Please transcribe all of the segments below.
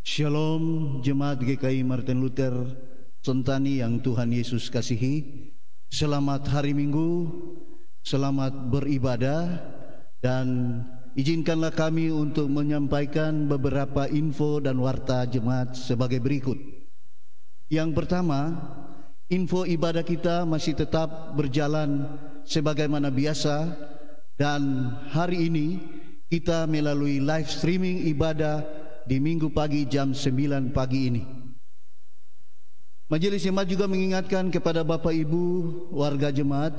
Shalom Jemaat GKI Martin Luther Sentani yang Tuhan Yesus kasihi. Selamat hari Minggu, selamat beribadah, dan izinkanlah kami untuk menyampaikan beberapa info dan warta jemaat sebagai berikut. Yang pertama, info ibadah kita masih tetap berjalan sebagaimana biasa, dan hari ini kita melalui live streaming ibadah di Minggu pagi jam 9 pagi ini. Majelis Jemaat juga mengingatkan kepada Bapak Ibu warga jemaat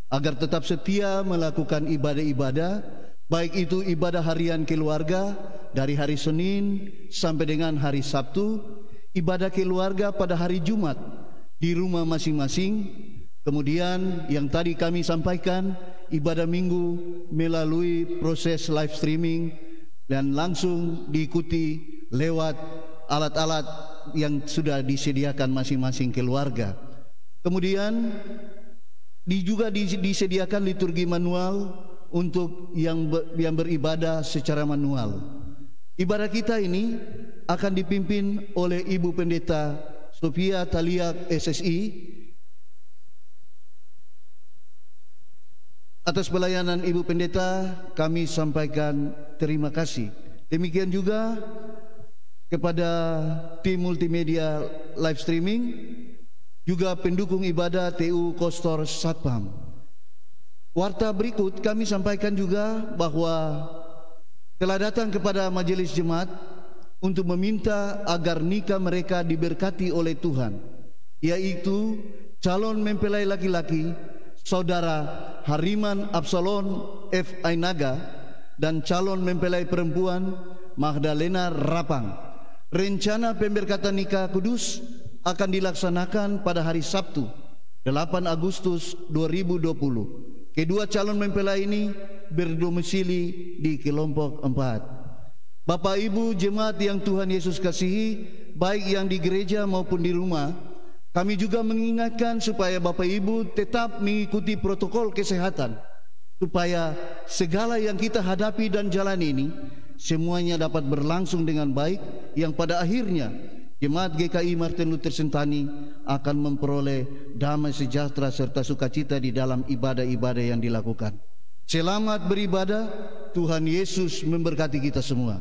agar tetap setia melakukan ibadah-ibadah, baik itu ibadah harian keluarga dari hari Senin sampai dengan hari Sabtu, ibadah keluarga pada hari Jumat di rumah masing-masing, kemudian yang tadi kami sampaikan ibadah Minggu melalui proses live streaming dan langsung diikuti lewat alat-alat yang sudah disediakan masing-masing keluarga. Kemudian juga disediakan liturgi manual untuk yang beribadah secara manual. Ibadah kita ini akan dipimpin oleh Ibu Pendeta Sofia Taliak SSI. Atas pelayanan Ibu Pendeta kami sampaikan terima kasih. Demikian juga kepada tim multimedia live streaming, juga pendukung ibadah TU Kostor Satpam. Warta berikut kami sampaikan juga bahwa telah datang kepada majelis jemaat untuk meminta agar nikah mereka diberkati oleh Tuhan, yaitu calon mempelai laki-laki Saudara Hariman Absalon F. Ainaga dan calon mempelai perempuan Magdalena Rapang. Rencana pemberkatan nikah kudus akan dilaksanakan pada hari Sabtu 8 Agustus 2020. Kedua calon mempelai ini berdomisili di kelompok 4. Bapak Ibu jemaat yang Tuhan Yesus kasihi, baik yang di gereja maupun di rumah, kami juga mengingatkan supaya Bapak Ibu tetap mengikuti protokol kesehatan, supaya segala yang kita hadapi dan jalani ini semuanya dapat berlangsung dengan baik, yang pada akhirnya jemaat GKI Martin Luther Sentani akan memperoleh damai sejahtera serta sukacita di dalam ibadah-ibadah yang dilakukan. Selamat beribadah, Tuhan Yesus memberkati kita semua.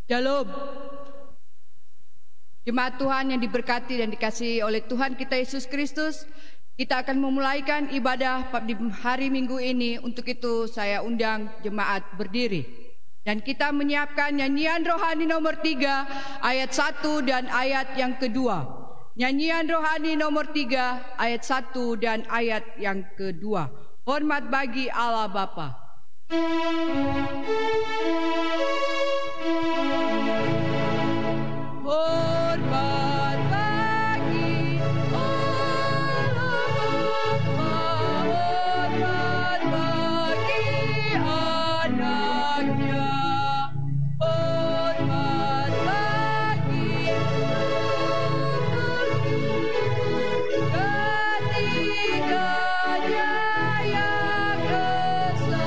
Shalom. Jemaat Tuhan yang diberkati dan dikasihi oleh Tuhan kita Yesus Kristus, kita akan memulaikan ibadah di hari Minggu ini. Untuk itu saya undang jemaat berdiri, dan kita menyiapkan nyanyian rohani nomor 3 ayat 1 dan ayat yang kedua. Nyanyian rohani nomor 3 ayat 1 dan ayat yang kedua. Hormat bagi Allah Bapa. Hormat bagi Allah Bapa, hormat bagi anaknya, hormat bagi ketiganya yang esa.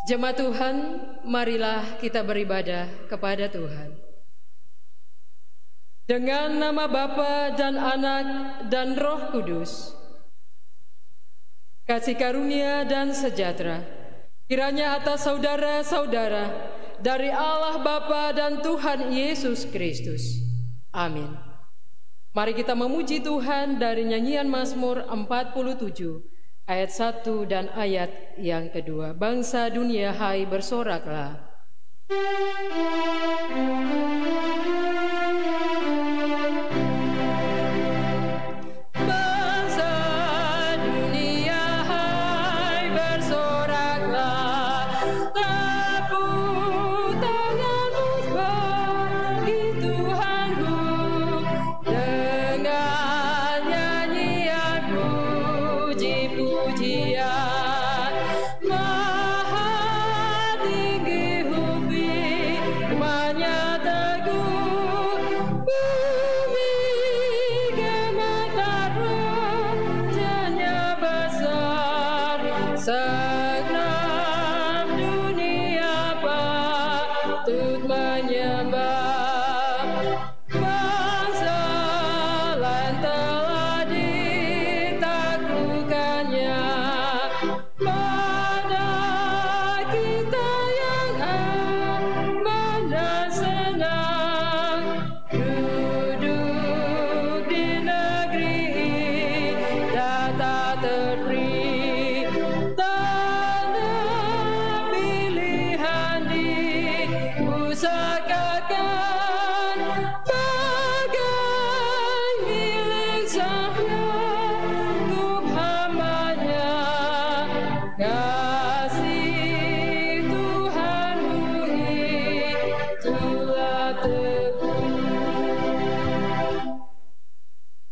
Jemaat Tuhan, marilah kita beribadah kepada Tuhan. Dengan nama Bapa dan Anak dan Roh Kudus, kasih karunia dan sejahtera kiranya atas saudara-saudara dari Allah Bapa dan Tuhan Yesus Kristus. Amin. Mari kita memuji Tuhan dari nyanyian Mazmur 47 ayat 1 dan ayat yang kedua. Bangsa dunia, hai bersoraklah.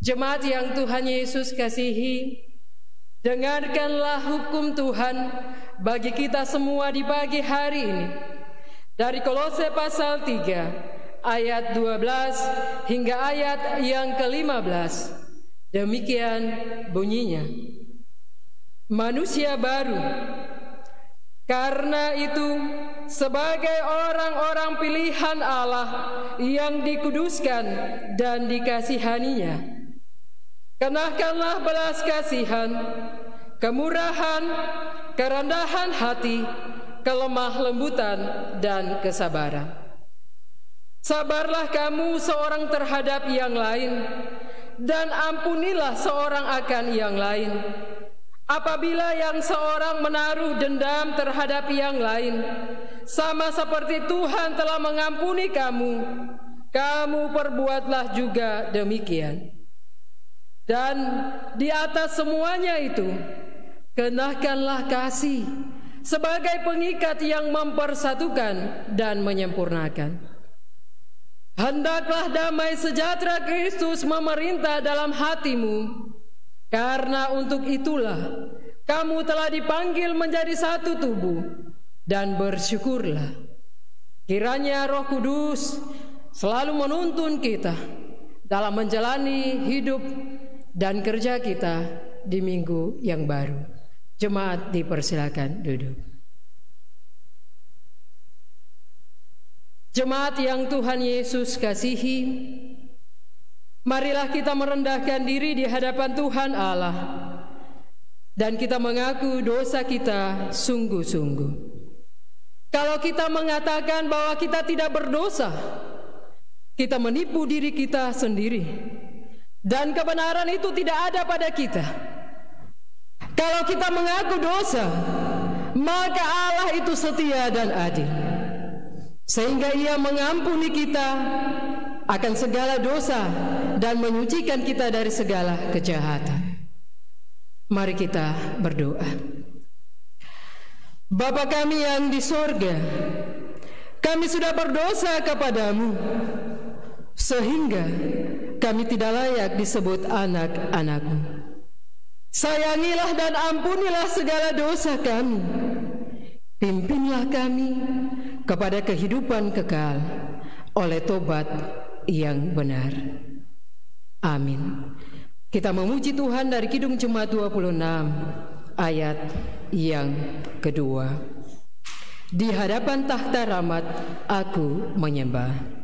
Jemaat yang Tuhan Yesus kasihi, dengarkanlah hukum Tuhan bagi kita semua di pagi hari ini. Dari Kolose pasal 3 ayat 12 hingga ayat yang ke-15. Demikian bunyinya. Manusia baru. Karena itu, sebagai orang-orang pilihan Allah yang dikuduskan dan dikasihaninya, kenakanlah belas kasihan, kemurahan, kerendahan hati, kelemah lembutan, dan kesabaran. Sabarlah kamu seorang terhadap yang lain, dan ampunilah seorang akan yang lain. Apabila yang seorang menaruh dendam terhadap yang lain, sama seperti Tuhan telah mengampuni kamu, kamu perbuatlah juga demikian. Dan di atas semuanya itu, kenakanlah kasih sebagai pengikat yang mempersatukan dan menyempurnakan. Hendaklah damai sejahtera Kristus memerintah dalam hatimu, karena untuk itulah kamu telah dipanggil menjadi satu tubuh, dan bersyukurlah. Kiranya Roh Kudus selalu menuntun kita dalam menjalani hidup dan kerja kita di minggu yang baru. Jemaat dipersilakan duduk. Jemaat yang Tuhan Yesus kasihi, marilah kita merendahkan diri di hadapan Tuhan Allah, dan kita mengaku dosa kita sungguh-sungguh. Kalau kita mengatakan bahwa kita tidak berdosa, kita menipu diri kita sendiri, dan kebenaran itu tidak ada pada kita. Kalau kita mengaku dosa, maka Allah itu setia dan adil, sehingga Ia mengampuni kita akan segala dosa dan menyucikan kita dari segala kejahatan. Mari kita berdoa. Bapa kami yang di sorga, kami sudah berdosa kepadamu, sehingga kami tidak layak disebut anak-anak-Mu. Sayangilah dan ampunilah segala dosa kami. Pimpinlah kami kepada kehidupan kekal oleh tobat yang benar. Amin. Kita memuji Tuhan dari Kidung Jemaat 26 ayat yang kedua. Di hadapan tahta rahmat aku menyembah.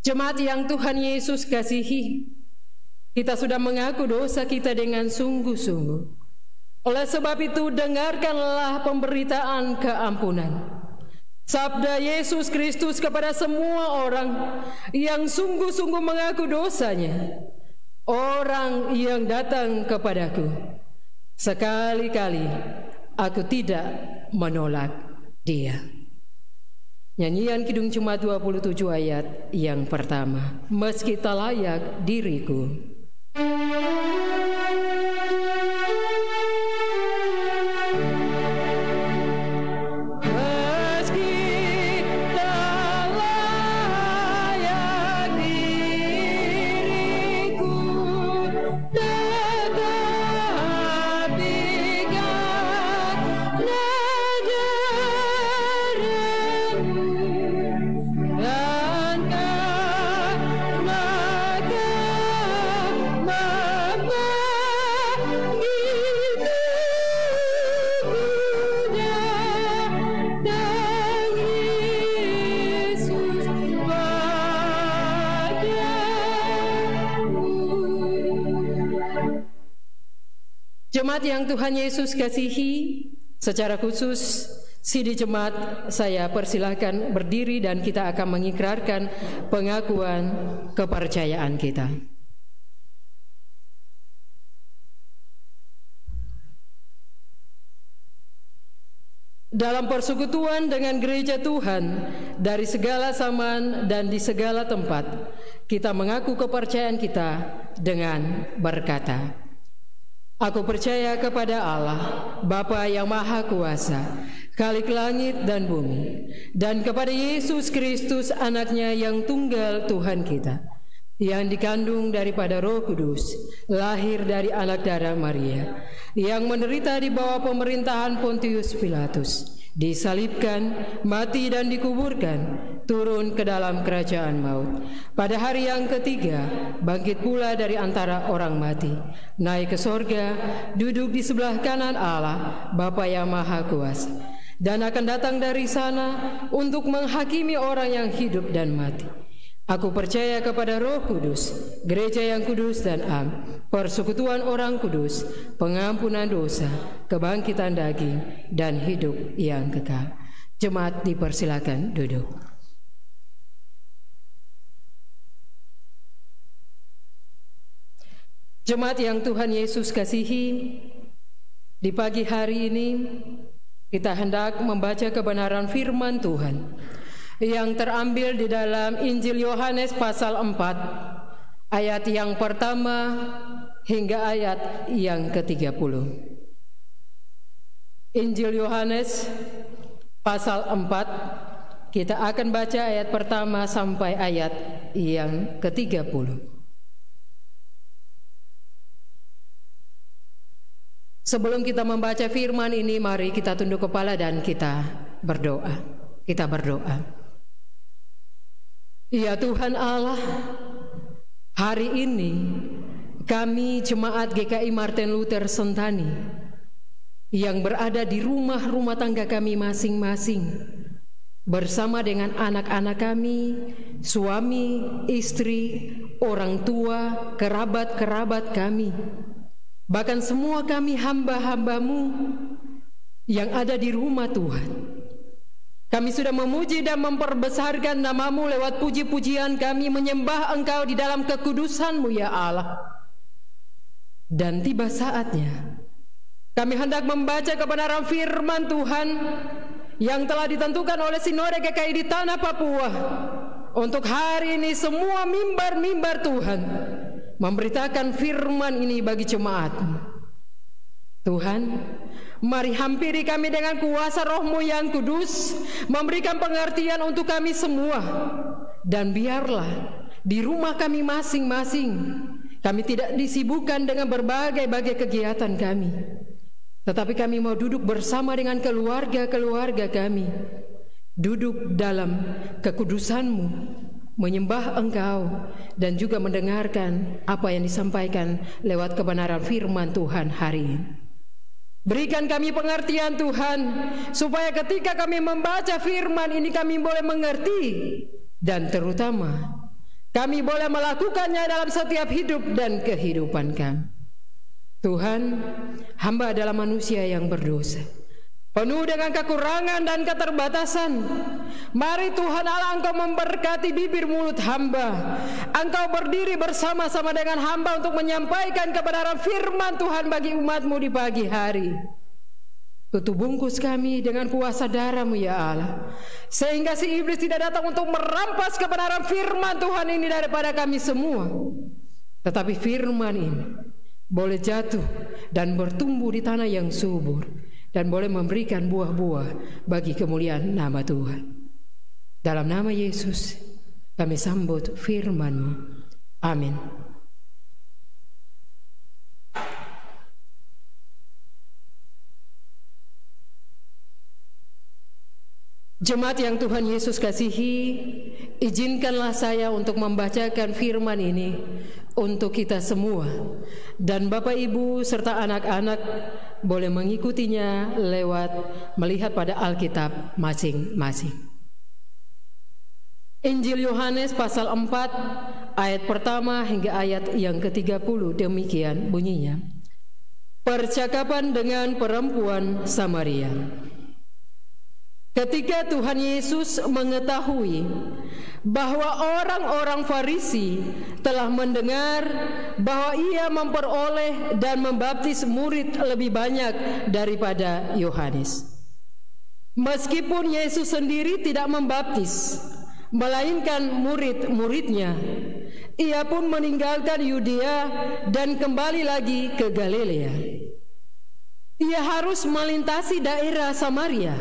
Jemaat yang Tuhan Yesus kasihi, kita sudah mengaku dosa kita dengan sungguh-sungguh. Oleh sebab itu, dengarkanlah pemberitaan keampunan. Sabda Yesus Kristus kepada semua orang yang sungguh-sungguh mengaku dosanya. Orang yang datang kepadaku, sekali-kali aku tidak menolak dia. Nyanyian Kidung Jemaat 27 ayat yang pertama. Meski tak layak diriku. Jemaat yang Tuhan Yesus kasihi, secara khusus Sidi Jemaat saya persilahkan berdiri dan kita akan mengikrarkan pengakuan kepercayaan kita. Dalam persekutuan dengan gereja Tuhan dari segala zaman dan di segala tempat, kita mengaku kepercayaan kita dengan berkata, aku percaya kepada Allah, Bapa yang Maha Kuasa, Khalik langit dan bumi, dan kepada Yesus Kristus, Anaknya yang tunggal Tuhan kita, yang dikandung daripada Roh Kudus, lahir dari anak darah Maria, yang menderita di bawah pemerintahan Pontius Pilatus, disalibkan, mati dan dikuburkan, turun ke dalam kerajaan maut. Pada hari yang ketiga, bangkit pula dari antara orang mati, naik ke sorga, duduk di sebelah kanan Allah, Bapa yang Maha Kuasa, dan akan datang dari sana untuk menghakimi orang yang hidup dan mati. Aku percaya kepada Roh Kudus, gereja yang kudus dan am, persekutuan orang kudus, pengampunan dosa, kebangkitan daging, dan hidup yang kekal. Jemaat dipersilakan duduk. Jemaat yang Tuhan Yesus kasihi, di pagi hari ini kita hendak membaca kebenaran firman Tuhan yang terambil di dalam Injil Yohanes pasal 4 ayat yang pertama hingga ayat yang ke-30. Injil Yohanes pasal 4, kita akan baca ayat pertama sampai ayat yang ke-30. Sebelum kita membaca firman ini, mari kita tunduk kepala dan kita berdoa. Kita berdoa. Ya Tuhan Allah, hari ini kami jemaat GKI Martin Luther Sentani yang berada di rumah-rumah tangga kami masing-masing bersama dengan anak-anak kami, suami, istri, orang tua, kerabat-kerabat kami, bahkan semua kami hamba-hambamu yang ada di rumah Tuhan. Kami sudah memuji dan memperbesarkan nama-Mu lewat puji-pujian kami menyembah Engkau di dalam kekudusan-Mu ya Allah. Dan tiba saatnya kami hendak membaca kebenaran firman Tuhan yang telah ditentukan oleh Sinode GKI di Tanah Papua. Untuk hari ini semua mimbar-mimbar Tuhan memberitakan firman ini bagi jemaat-Mu. Tuhan, mari hampiri kami dengan kuasa Roh-Mu yang kudus, memberikan pengertian untuk kami semua. Dan biarlah di rumah kami masing-masing kami tidak disibukkan dengan berbagai kegiatan kami, tetapi kami mau duduk bersama dengan keluarga-keluarga kami, duduk dalam kekudusan-Mu, menyembah Engkau, dan juga mendengarkan apa yang disampaikan lewat kebenaran firman Tuhan hari ini. Berikan kami pengertian Tuhan, supaya ketika kami membaca firman ini kami boleh mengerti, dan terutama kami boleh melakukannya dalam setiap hidup dan kehidupan kami. Tuhan, hamba adalah manusia yang berdosa, penuh dengan kekurangan dan keterbatasan. Mari Tuhan Allah, Engkau memberkati bibir mulut hamba. Engkau berdiri bersama-sama dengan hamba untuk menyampaikan kebenaran firman Tuhan bagi umat-Mu di pagi hari. Tutup bungkus kami dengan kuasa darah-Mu ya Allah, sehingga si iblis tidak datang untuk merampas kebenaran firman Tuhan ini daripada kami semua. Tetapi firman ini boleh jatuh dan bertumbuh di tanah yang subur, dan boleh memberikan buah-buah bagi kemuliaan nama Tuhan. Dalam nama Yesus kami sambut firman-Mu. Amin. Jemaat yang Tuhan Yesus kasihi, izinkanlah saya untuk membacakan firman ini untuk kita semua, dan Bapak Ibu serta anak-anak boleh mengikutinya lewat melihat pada Alkitab masing-masing. Injil Yohanes pasal 4 ayat pertama hingga ayat yang ke-30 demikian bunyinya. Percakapan dengan perempuan Samaria. Ketika Tuhan Yesus mengetahui bahwa orang-orang Farisi telah mendengar bahwa Ia memperoleh dan membaptis murid lebih banyak daripada Yohanes, meskipun Yesus sendiri tidak membaptis melainkan murid-muridnya, Ia pun meninggalkan Yudea dan kembali lagi ke Galilea. Ia harus melintasi daerah Samaria.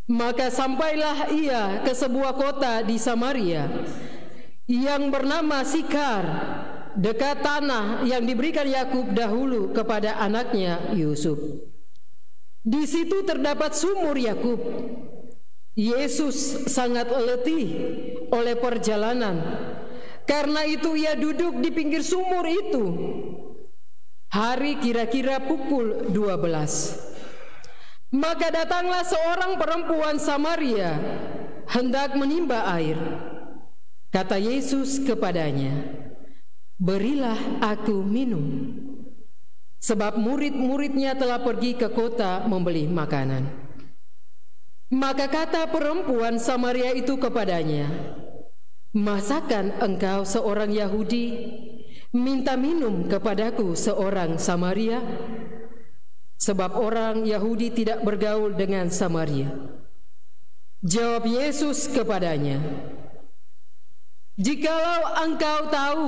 Maka sampailah Ia ke sebuah kota di Samaria yang bernama Sikar, dekat tanah yang diberikan Yakub dahulu kepada anaknya Yusuf. Di situ terdapat sumur Yakub. Yesus sangat letih oleh perjalanan, karena itu Ia duduk di pinggir sumur itu. Hari kira-kira pukul 12. Maka datanglah seorang perempuan Samaria hendak menimba air. Kata Yesus kepadanya, "Berilah aku minum." Sebab murid-muridnya telah pergi ke kota membeli makanan. Maka kata perempuan Samaria itu kepadanya, "Masakan engkau seorang Yahudi minta minum kepadaku seorang Samaria?" Sebab orang Yahudi tidak bergaul dengan Samaria. Jawab Yesus kepadanya, "Jikalau engkau tahu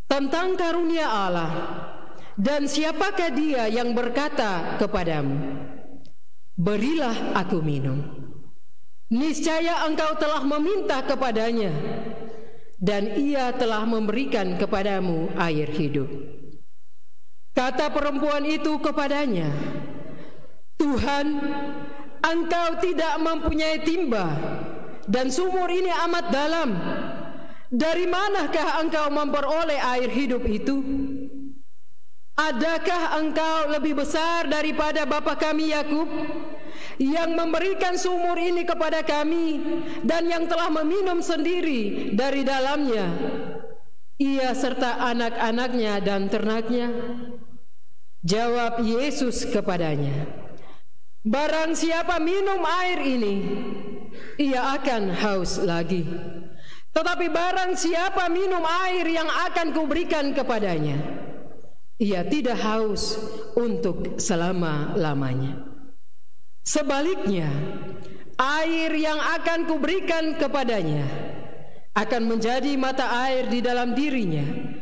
tentang karunia Allah, dan siapakah Dia yang berkata kepadamu, 'Berilah aku minum,' niscaya engkau telah meminta kepadanya, dan Ia telah memberikan kepadamu air hidup." Kata perempuan itu kepadanya, "Tuhan, engkau tidak mempunyai timba, dan sumur ini amat dalam. Dari manakah engkau memperoleh air hidup itu? Adakah engkau lebih besar daripada bapa kami Yakub, yang memberikan sumur ini kepada kami, dan yang telah meminum sendiri dari dalamnya, Ia serta anak-anaknya dan ternaknya?" Jawab Yesus kepadanya, Barang siapa minum air ini, ia akan haus lagi. Tetapi barang siapa minum air yang akan kuberikan kepadanya, ia tidak haus untuk selama-lamanya. Sebaliknya, air yang akan kuberikan kepadanya akan menjadi mata air di dalam dirinya,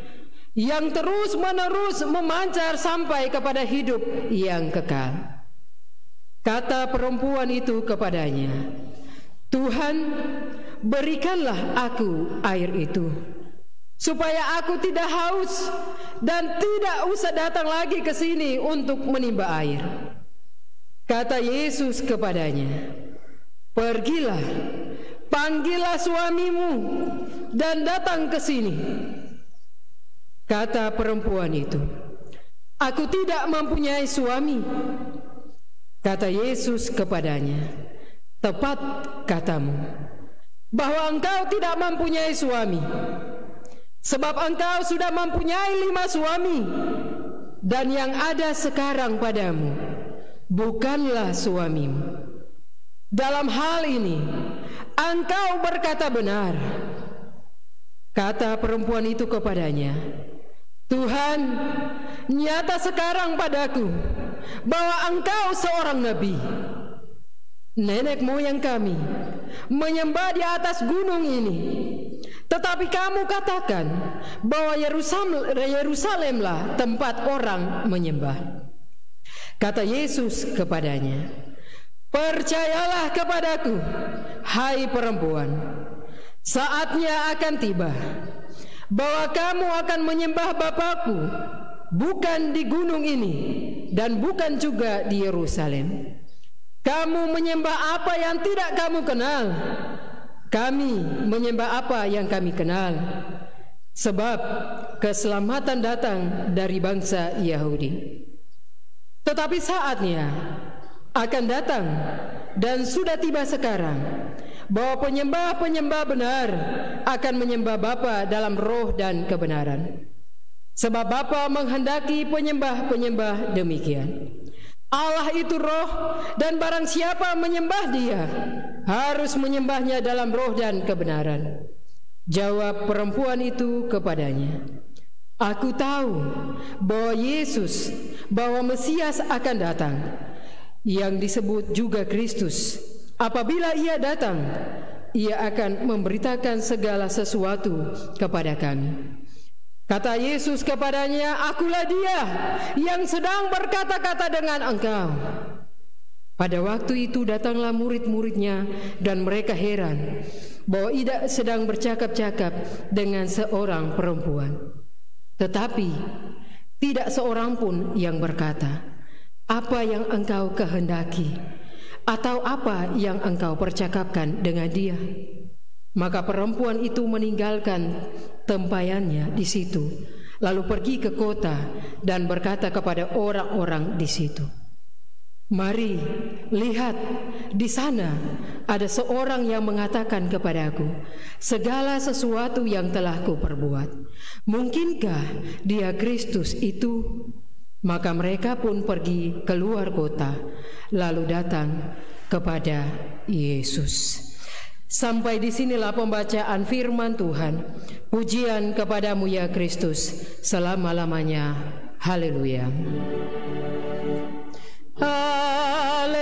yang terus-menerus memancar sampai kepada hidup yang kekal. Kata perempuan itu kepadanya, Tuhan, berikanlah aku air itu, supaya aku tidak haus dan tidak usah datang lagi ke sini untuk menimba air. Kata Yesus kepadanya, pergilah, panggillah suamimu dan datang ke sini. Kata perempuan itu, aku tidak mempunyai suami. Kata Yesus kepadanya, tepat katamu, bahwa engkau tidak mempunyai suami, sebab engkau sudah mempunyai 5 suami, dan yang ada sekarang padamu bukanlah suamimu. Dalam hal ini engkau berkata benar. Kata perempuan itu kepadanya, Tuhan, nyata sekarang padaku bahwa engkau seorang nabi. Nenek moyang kami menyembah di atas gunung ini, tetapi kamu katakan bahwa Yerusalemlah tempat orang menyembah. Kata Yesus kepadanya, percayalah kepadaku, hai perempuan, saatnya akan tiba bahwa kamu akan menyembah Bapakku bukan di gunung ini dan bukan juga di Yerusalem. Kamu menyembah apa yang tidak kamu kenal, kami menyembah apa yang kami kenal, sebab keselamatan datang dari bangsa Yahudi. Tetapi saatnya akan datang dan sudah tiba sekarang bahwa penyembah-penyembah benar akan menyembah Bapa dalam roh dan kebenaran. Sebab Bapa menghendaki penyembah-penyembah demikian. Allah itu roh, dan barang siapa menyembah Dia harus menyembahnya dalam roh dan kebenaran. Jawab perempuan itu kepadanya, aku tahu bahwa Yesus, bahwa Mesias akan datang, yang disebut juga Kristus. Apabila Ia datang, Ia akan memberitakan segala sesuatu kepada kami. Kata Yesus kepadanya, akulah Dia yang sedang berkata-kata dengan engkau. Pada waktu itu datanglah murid-muridnya, dan mereka heran bahwa Ia sedang bercakap-cakap dengan seorang perempuan. Tetapi tidak seorang pun yang berkata, apa yang engkau kehendaki, atau apa yang engkau percakapkan dengan dia? Maka perempuan itu meninggalkan tempayannya di situ, lalu pergi ke kota dan berkata kepada orang-orang di situ, mari, lihat, di sana ada seorang yang mengatakan kepadaku segala sesuatu yang telah kuperbuat. Mungkinkah Dia Kristus itu? Maka mereka pun pergi keluar kota, lalu datang kepada Yesus. Sampai di sinilah pembacaan firman Tuhan. Pujian kepadamu ya Kristus selama-lamanya. Haleluya. Haleluya.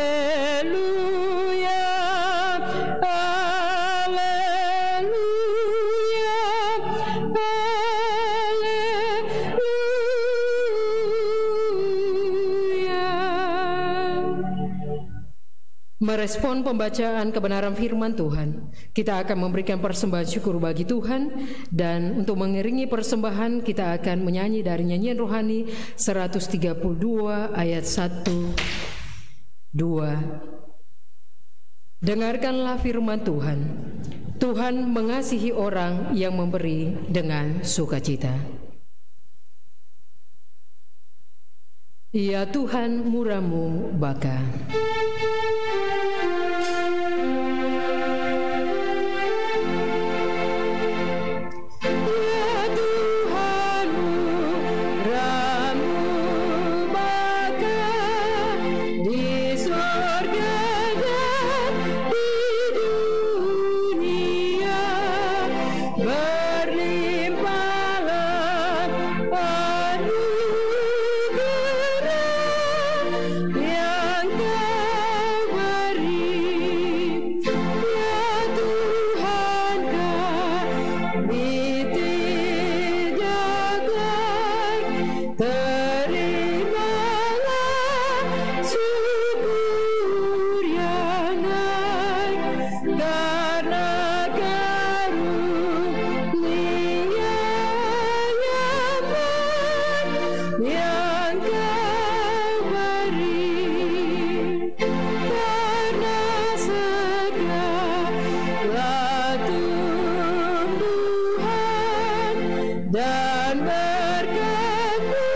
Merespon pembacaan kebenaran firman Tuhan, kita akan memberikan persembahan syukur bagi Tuhan. Dan untuk mengiringi persembahan, kita akan menyanyi dari nyanyian rohani 132 ayat 1, 2. Dengarkanlah firman Tuhan. Tuhan mengasihi orang yang memberi dengan sukacita. Ya Tuhan, murah-Mu baka. Di dan berkat-Mu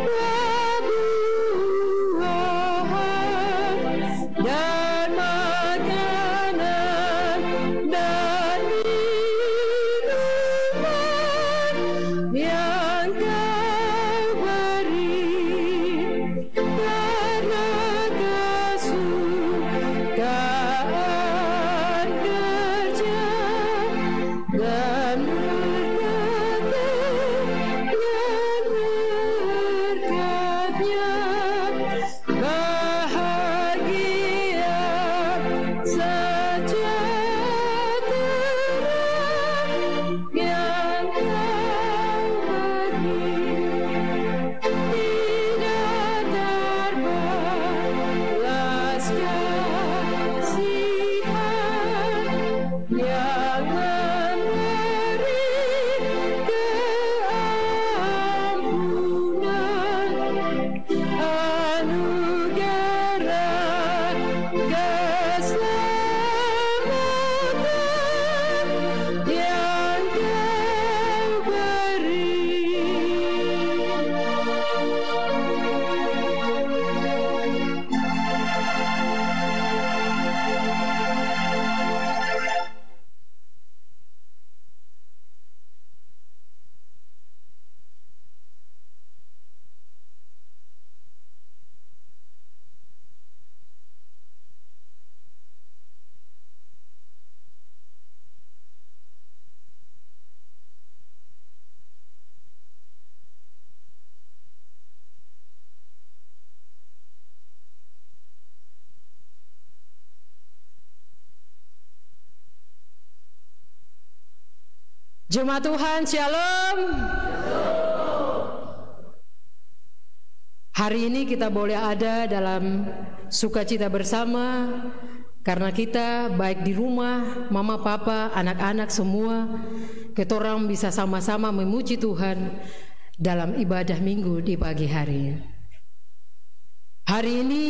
buah-buahan dan makanan dan minuman yang Kau beri, karena kesukaan kerja dan Jemaat Tuhan, Shalom. Hari ini kita boleh ada dalam sukacita bersama karena kita baik di rumah, mama, papa, anak-anak semua, kita orang bisa sama-sama memuji Tuhan dalam ibadah minggu di pagi hari. Hari ini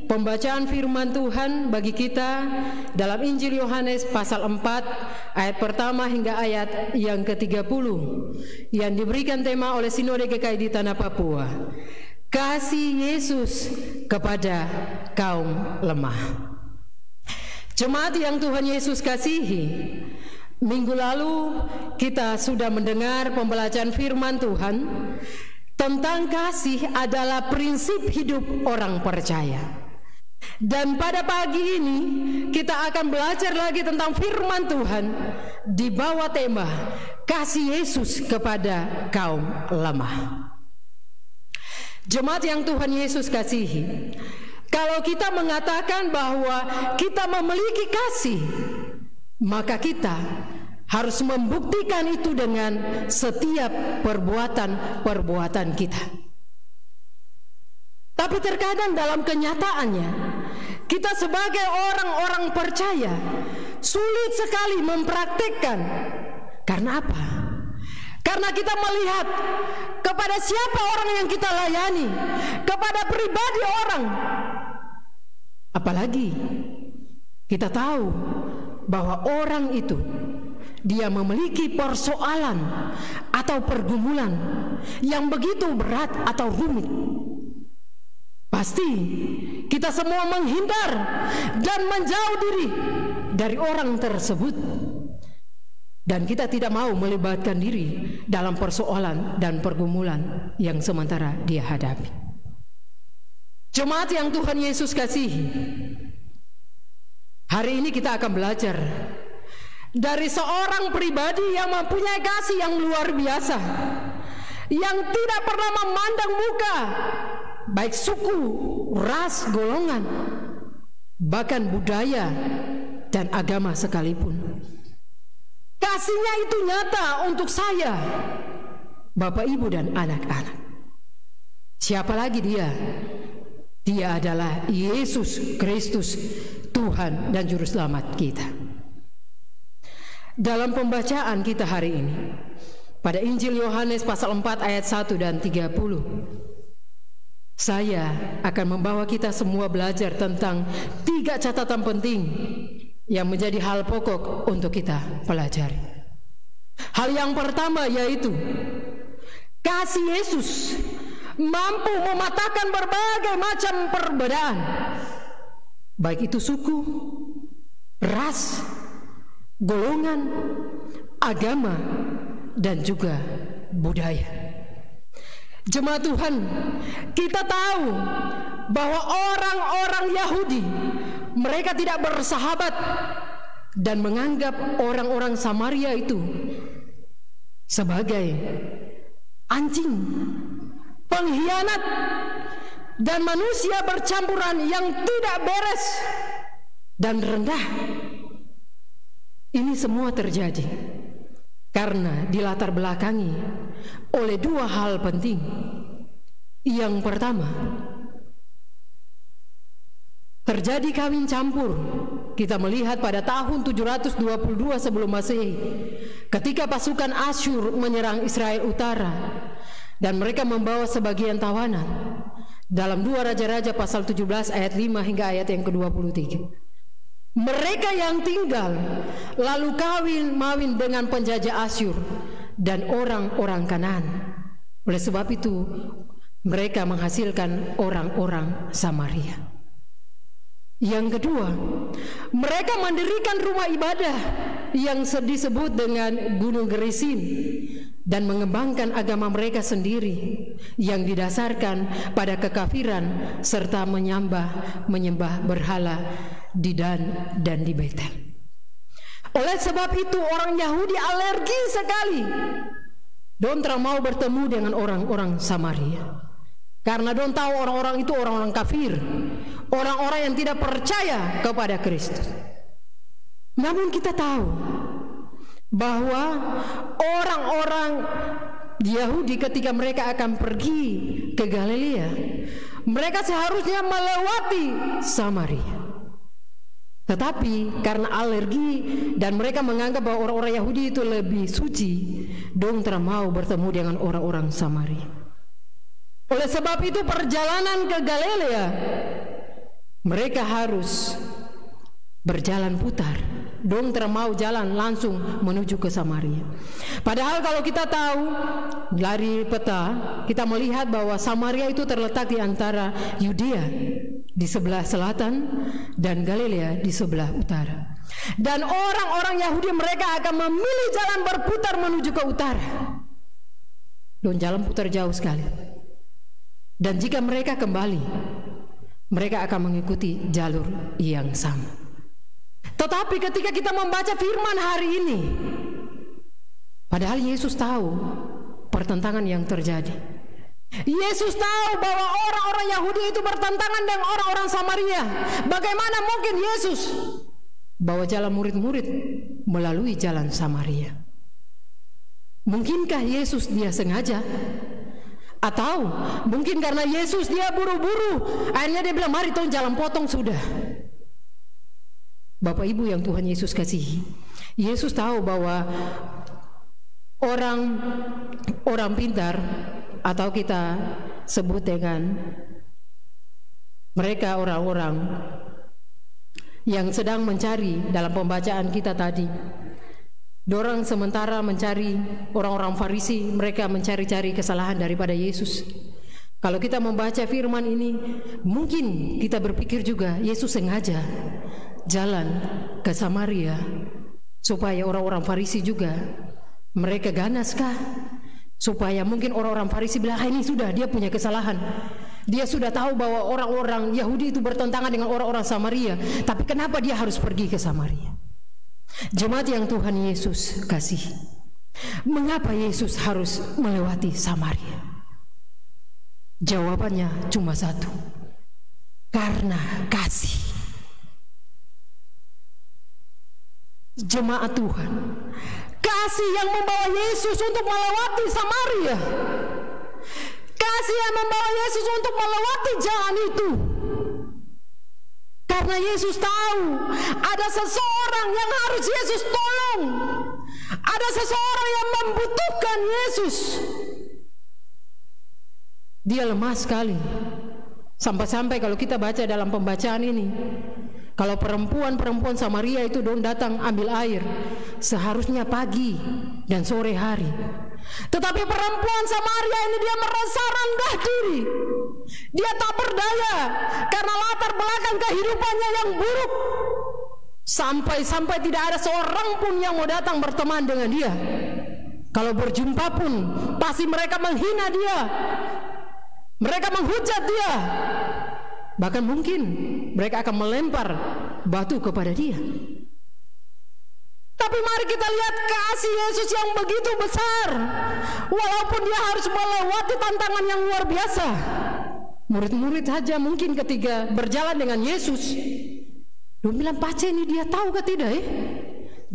pembacaan firman Tuhan bagi kita dalam Injil Yohanes pasal 4 ayat pertama hingga ayat yang ke-30 yang diberikan tema oleh Sinode GKI di Tanah Papua. Kasih Yesus kepada kaum lemah. Jemaat yang Tuhan Yesus kasihi, minggu lalu kita sudah mendengar pembacaan firman Tuhan tentang kasih adalah prinsip hidup orang percaya. Dan pada pagi ini kita akan belajar lagi tentang firman Tuhan di bawah tema kasih Yesus kepada kaum lemah. Jemaat yang Tuhan Yesus kasihi, kalau kita mengatakan bahwa kita memiliki kasih, maka kita harus membuktikan itu dengan setiap perbuatan-perbuatan kita. Tapi terkadang dalam kenyataannya, kita sebagai orang-orang percaya sulit sekali mempraktikkan. Karena apa? Karena kita melihat kepada siapa orang yang kita layani, kepada pribadi orang. Apalagi kita tahu bahwa orang itu dia memiliki persoalan atau pergumulan yang begitu berat atau rumit. Pasti kita semua menghindar dan menjauh diri dari orang tersebut. Dan kita tidak mau melibatkan diri dalam persoalan dan pergumulan yang sementara dia hadapi. Jemaat yang Tuhan Yesus kasihi, hari ini kita akan belajar dari seorang pribadi yang mempunyai kasih yang luar biasa, yang tidak pernah memandang muka, baik suku, ras, golongan, bahkan budaya dan agama sekalipun. Kasihnya itu nyata untuk saya, Bapak, Ibu, dan anak-anak. Siapa lagi dia? Dia adalah Yesus Kristus, Tuhan dan Juru Selamat kita. Dalam pembacaan kita hari ini pada Injil Yohanes pasal 4 ayat 1 dan 30, saya akan membawa kita semua belajar tentang 3 catatan penting yang menjadi hal pokok untuk kita pelajari. Hal yang pertama yaitu kasih Yesus mampu mematahkan berbagai macam perbedaan, baik itu suku, ras, golongan, agama, dan juga budaya. Jemaat Tuhan, kita tahu bahwa orang-orang Yahudi mereka tidak bersahabat dan menganggap orang-orang Samaria itu sebagai anjing, pengkhianat, dan manusia bercampuran yang tidak beres dan rendah. Ini semua terjadi karena dilatar belakangi oleh dua hal penting. Yang pertama, terjadi kawin campur. Kita melihat pada tahun 722 sebelum Masehi, ketika pasukan Asyur menyerang Israel Utara dan mereka membawa sebagian tawanan. Dalam 2 Raja-Raja pasal 17 ayat 5 hingga ayat yang ke-23. Mereka yang tinggal lalu kawin-mawin dengan penjajah Asyur dan orang-orang Kanaan. Oleh sebab itu mereka menghasilkan orang-orang Samaria. Yang kedua, mereka mendirikan rumah ibadah yang disebut dengan Gunung Gerizim dan mengembangkan agama mereka sendiri yang didasarkan pada kekafiran serta menyembah berhala di Dan dan di Betel. Oleh sebab itu orang Yahudi alergi sekali don mau bertemu dengan orang-orang Samaria, karena don tahu orang-orang itu orang-orang kafir, orang-orang yang tidak percaya kepada Kristus. Namun kita tahu bahwa orang-orang Yahudi ketika mereka akan pergi ke Galilea, mereka seharusnya melewati Samaria. Tetapi karena alergi dan mereka menganggap bahwa orang-orang Yahudi itu lebih suci, dong mau bertemu dengan orang-orang Samaria. Oleh sebab itu perjalanan ke Galilea mereka harus berjalan putar. Dong mau jalan langsung menuju ke Samaria. Padahal kalau kita tahu dari peta, kita melihat bahwa Samaria itu terletak di antara Yudea di sebelah selatan dan Galilea di sebelah utara. Dan orang-orang Yahudi mereka akan memilih jalan berputar menuju ke utara. Dan jalan putar jauh sekali. Dan jika mereka kembali, mereka akan mengikuti jalur yang sama. Tetapi ketika kita membaca firman hari ini, padahal Yesus tahu pertentangan yang terjadi. Yesus tahu bahwa orang-orang Yahudi itu bertentangan dengan orang-orang Samaria. Bagaimana mungkin Yesus bawa jalan murid-murid melalui jalan Samaria? Mungkinkah Yesus dia sengaja? Atau mungkin karena Yesus dia buru-buru, akhirnya dia bilang mari tolong jalan potong sudah. Bapak Ibu yang Tuhan Yesus kasihi, Yesus tahu bahwa orang pintar, atau kita sebut dengan mereka orang-orang yang sedang mencari dalam pembacaan kita tadi. Dorang sementara mencari orang-orang Farisi, mereka mencari-cari kesalahan daripada Yesus. Kalau kita membaca firman ini, mungkin kita berpikir juga Yesus sengaja jalan ke Samaria supaya orang-orang Farisi juga mereka ganaskah? Supaya mungkin orang-orang Farisi bilang, ini sudah dia punya kesalahan. Dia sudah tahu bahwa orang-orang Yahudi itu bertentangan dengan orang-orang Samaria, tapi kenapa dia harus pergi ke Samaria? Jemaat yang Tuhan Yesus kasih, mengapa Yesus harus melewati Samaria? Jawabannya cuma satu, karena kasih. Jemaat Tuhan, kasih yang membawa Yesus untuk melewati Samaria, kasih yang membawa Yesus untuk melewati jalan itu. Karena Yesus tahu ada seseorang yang harus Yesus tolong, ada seseorang yang membutuhkan Yesus. Dia lemah sekali. Sampai-sampai kalau kita baca dalam pembacaan ini, Kalau perempuan Samaria itu datang ambil air, seharusnya pagi dan sore hari. Tetapi perempuan Samaria ini dia merasa rendah diri. Dia tak berdaya karena latar belakang kehidupannya yang buruk. Sampai tidak ada seorang pun yang mau datang berteman dengan dia. Kalau berjumpa pun pasti mereka menghina dia, mereka menghujat dia, bahkan mungkin mereka akan melempar batu kepada dia. Tapi mari kita lihat kasih Yesus yang begitu besar. Walaupun dia harus melewati tantangan yang luar biasa, murid-murid saja mungkin ketika berjalan dengan Yesus, dia bilang, "Pace, ini dia tahu ke tidak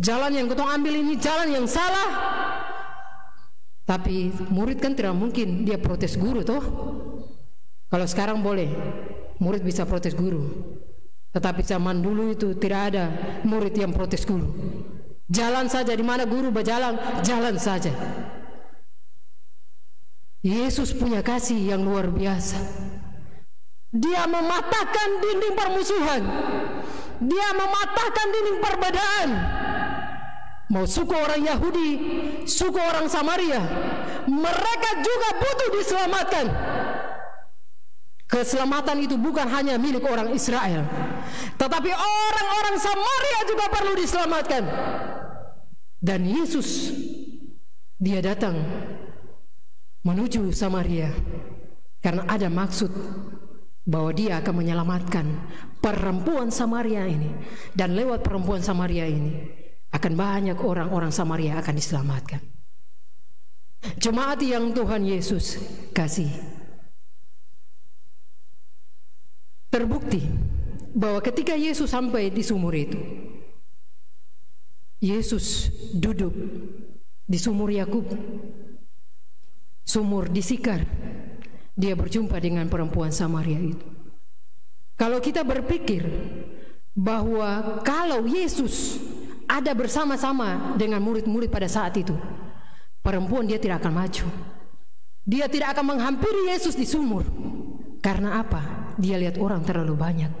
jalan yang kau ambil ini jalan yang salah." Tapi murid kan tidak mungkin dia protes guru toh. Kalau sekarang boleh murid bisa protes guru, tetapi zaman dulu itu tidak ada murid yang protes guru. Jalan saja, di mana guru berjalan, jalan saja. Yesus punya kasih yang luar biasa. Dia mematahkan dinding permusuhan, dia mematahkan dinding perbedaan. Mau suku orang Yahudi, suku orang Samaria, mereka juga butuh diselamatkan. Keselamatan itu bukan hanya milik orang Israel, tetapi orang-orang Samaria juga perlu diselamatkan. Dan Yesus, dia datang menuju Samaria karena ada maksud bahwa dia akan menyelamatkan perempuan Samaria ini. Dan lewat perempuan Samaria ini akan banyak orang-orang Samaria akan diselamatkan. Jemaat yang Tuhan Yesus kasih, terbukti bahwa ketika Yesus sampai di sumur itu, Yesus duduk di sumur Yakub, sumur di Sikar. Dia berjumpa dengan perempuan Samaria itu. Kalau kita berpikir bahwa kalau Yesus ada bersama-sama dengan murid-murid pada saat itu, perempuan dia tidak akan maju. Dia tidak akan menghampiri Yesus di sumur. Karena apa? Dia lihat orang terlalu banyak.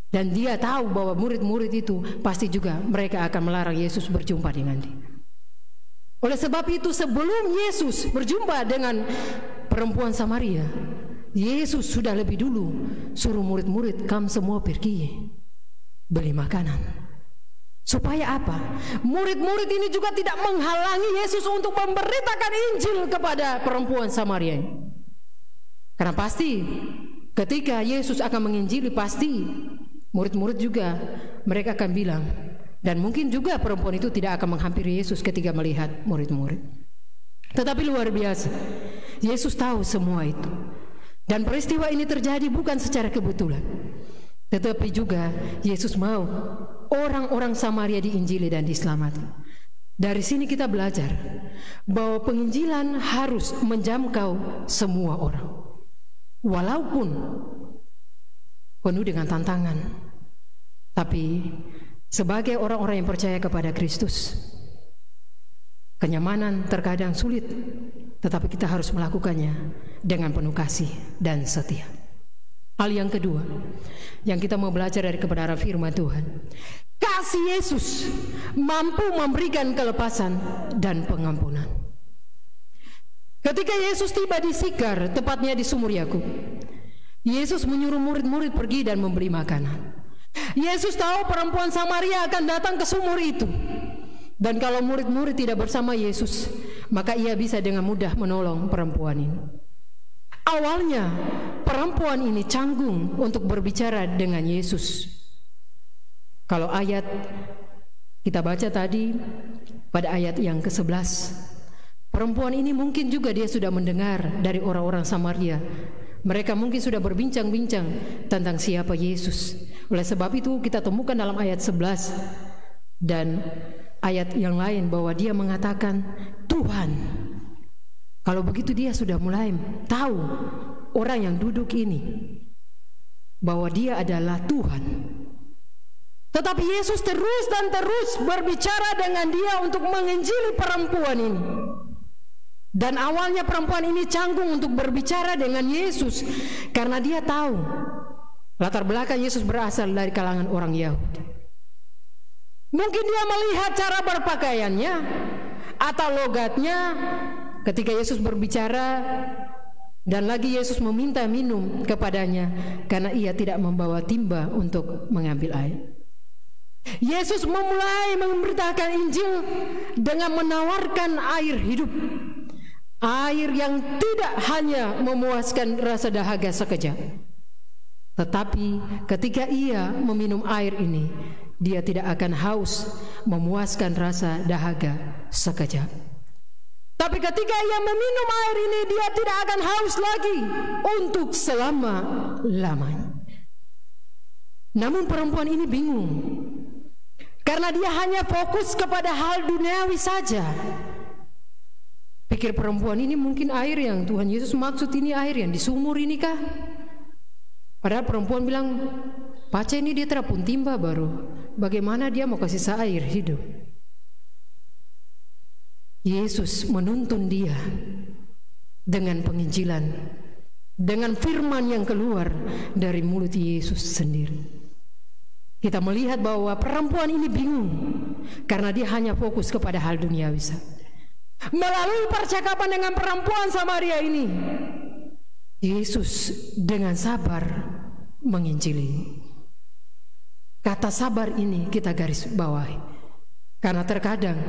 Dan dia tahu bahwa murid-murid itu pasti juga mereka akan melarang Yesus berjumpa dengan dia. Oleh sebab itu, sebelum Yesus berjumpa dengan perempuan Samaria, Yesus sudah lebih dulu suruh murid-murid, "Kamu semua pergi beli makanan." Supaya apa? Murid-murid ini juga tidak menghalangi Yesus untuk memberitakan Injil kepada perempuan Samaria. Karena pasti ketika Yesus akan menginjili, pasti murid-murid juga mereka akan bilang, dan mungkin juga perempuan itu tidak akan menghampiri Yesus ketika melihat murid-murid. Tetapi luar biasa, Yesus tahu semua itu. Dan peristiwa ini terjadi bukan secara kebetulan, tetapi juga Yesus mau orang-orang Samaria diinjili dan diselamatkan. Dari sini kita belajar bahwa penginjilan harus menjangkau semua orang, walaupun penuh dengan tantangan. Tapi sebagai orang-orang yang percaya kepada Kristus, kenyamanan terkadang sulit, tetapi kita harus melakukannya dengan penuh kasih dan setia. Hal yang kedua yang kita mau belajar dari kebenaran firman Tuhan, kasih Yesus mampu memberikan kelepasan dan pengampunan. Ketika Yesus tiba di Sikar, tepatnya di sumur Yakub, Yesus menyuruh murid-murid pergi dan membeli makanan. Yesus tahu perempuan Samaria akan datang ke sumur itu, dan kalau murid-murid tidak bersama Yesus, maka ia bisa dengan mudah menolong perempuan ini. Awalnya perempuan ini canggung untuk berbicara dengan Yesus. Kalau ayat kita baca tadi pada ayat yang ke-11, perempuan ini mungkin juga dia sudah mendengar dari orang-orang Samaria. Mereka mungkin sudah berbincang-bincang tentang siapa Yesus. Oleh sebab itu kita temukan dalam ayat 11 dan ayat yang lain bahwa dia mengatakan, "Tuhan." Kalau begitu dia sudah mulai tahu orang yang duduk ini bahwa dia adalah Tuhan. Tetapi Yesus terus dan terus berbicara dengan dia untuk menginjili perempuan ini. Dan awalnya perempuan ini canggung untuk berbicara dengan Yesus karena dia tahu Latar belakang Yesus berasal dari kalangan orang Yahudi. Mungkin dia melihat cara berpakaiannya atau logatnya ketika Yesus berbicara, dan lagi Yesus meminta minum kepadanya karena ia tidak membawa timba untuk mengambil air. Yesus memulai memberitakan Injil dengan menawarkan air hidup, air yang tidak hanya memuaskan rasa dahaga sekejap, tetapi ketika ia meminum air ini, dia tidak akan haus memuaskan rasa dahaga sekejap. Tapi ketika ia meminum air ini, dia tidak akan haus lagi untuk selama-lamanya. Namun perempuan ini bingung, karena dia hanya fokus kepada hal duniawi saja. Pikir perempuan ini mungkin air yang Tuhan Yesus maksud ini air yang di sumur ini kah? Padahal perempuan bilang, pace ini dia terapun timba baru, bagaimana dia mau kasih saya air hidup? Yesus menuntun dia dengan penginjilan, dengan firman yang keluar dari mulut Yesus sendiri. Kita melihat bahwa perempuan ini bingung karena dia hanya fokus kepada hal duniawi saja. Melalui percakapan dengan perempuan Samaria ini, Yesus dengan sabar menginjili. Kata sabar ini kita garis bawahi, karena terkadang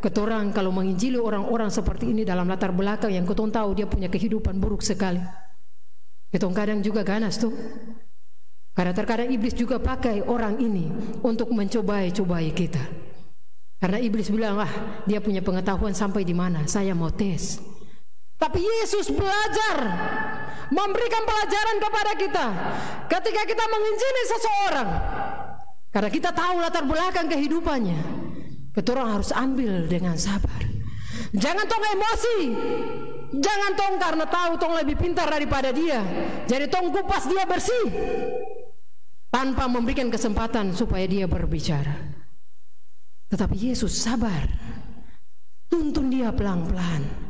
ketorang kalau menginjili orang-orang seperti ini dalam latar belakang yang ketong tahu dia punya kehidupan buruk sekali, ketong kadang juga ganas tuh. Karena terkadang iblis juga pakai orang ini untuk mencobai-cobai kita. Karena iblis bilang, dia punya pengetahuan sampai di mana, saya mau tes. Tapi Yesus belajar, memberikan pelajaran kepada kita ketika kita menginjili seseorang. Karena kita tahu latar belakang kehidupannya, kita orang harus ambil dengan sabar. Jangan tong emosi, jangan tong karena tahu tong lebih pintar daripada dia, jadi tong kupas dia bersih tanpa memberikan kesempatan supaya dia berbicara. Tetapi Yesus sabar, tuntun dia pelan-pelan.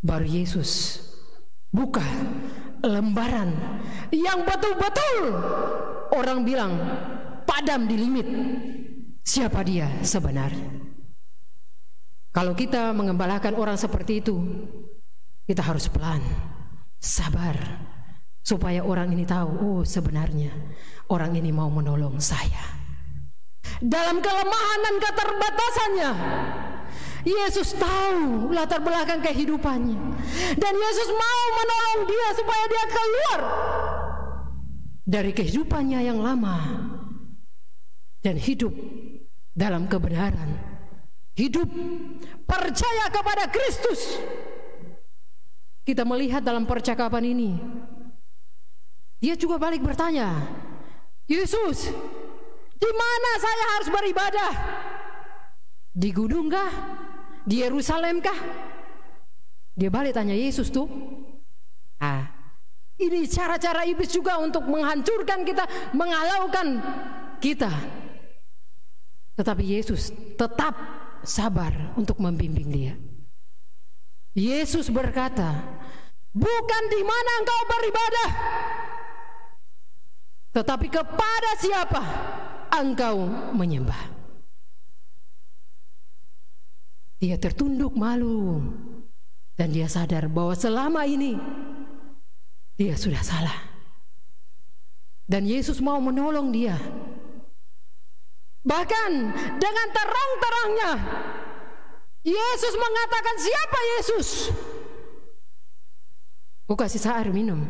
Baru Yesus buka lembaran yang betul-betul orang bilang padam di limit siapa dia sebenarnya. Kalau kita mengembalakan orang seperti itu, kita harus pelan, sabar, supaya orang ini tahu, oh sebenarnya orang ini mau menolong saya. Dalam kelemahan dan keterbatasannya, Yesus tahu latar belakang kehidupannya, dan Yesus mau menolong dia supaya dia keluar dari kehidupannya yang lama dan hidup dalam kebenaran, hidup percaya kepada Kristus. Kita melihat dalam percakapan ini, dia juga balik bertanya, Yesus, di mana saya harus beribadah? Di gunung kah? Di Yerusalem kah? Dia balik tanya Yesus tuh. Ini cara-cara iblis juga untuk menghancurkan kita, menghalaukan kita. Tetapi Yesus tetap sabar untuk membimbing dia. Yesus berkata, bukan di mana engkau beribadah, tetapi kepada siapa engkau menyembah. Dia tertunduk malu, dan dia sadar bahwa selama ini dia sudah salah, dan Yesus mau menolong dia. Bahkan dengan terang-terangnya Yesus mengatakan, siapa Yesus? Aku kasih saya air minum.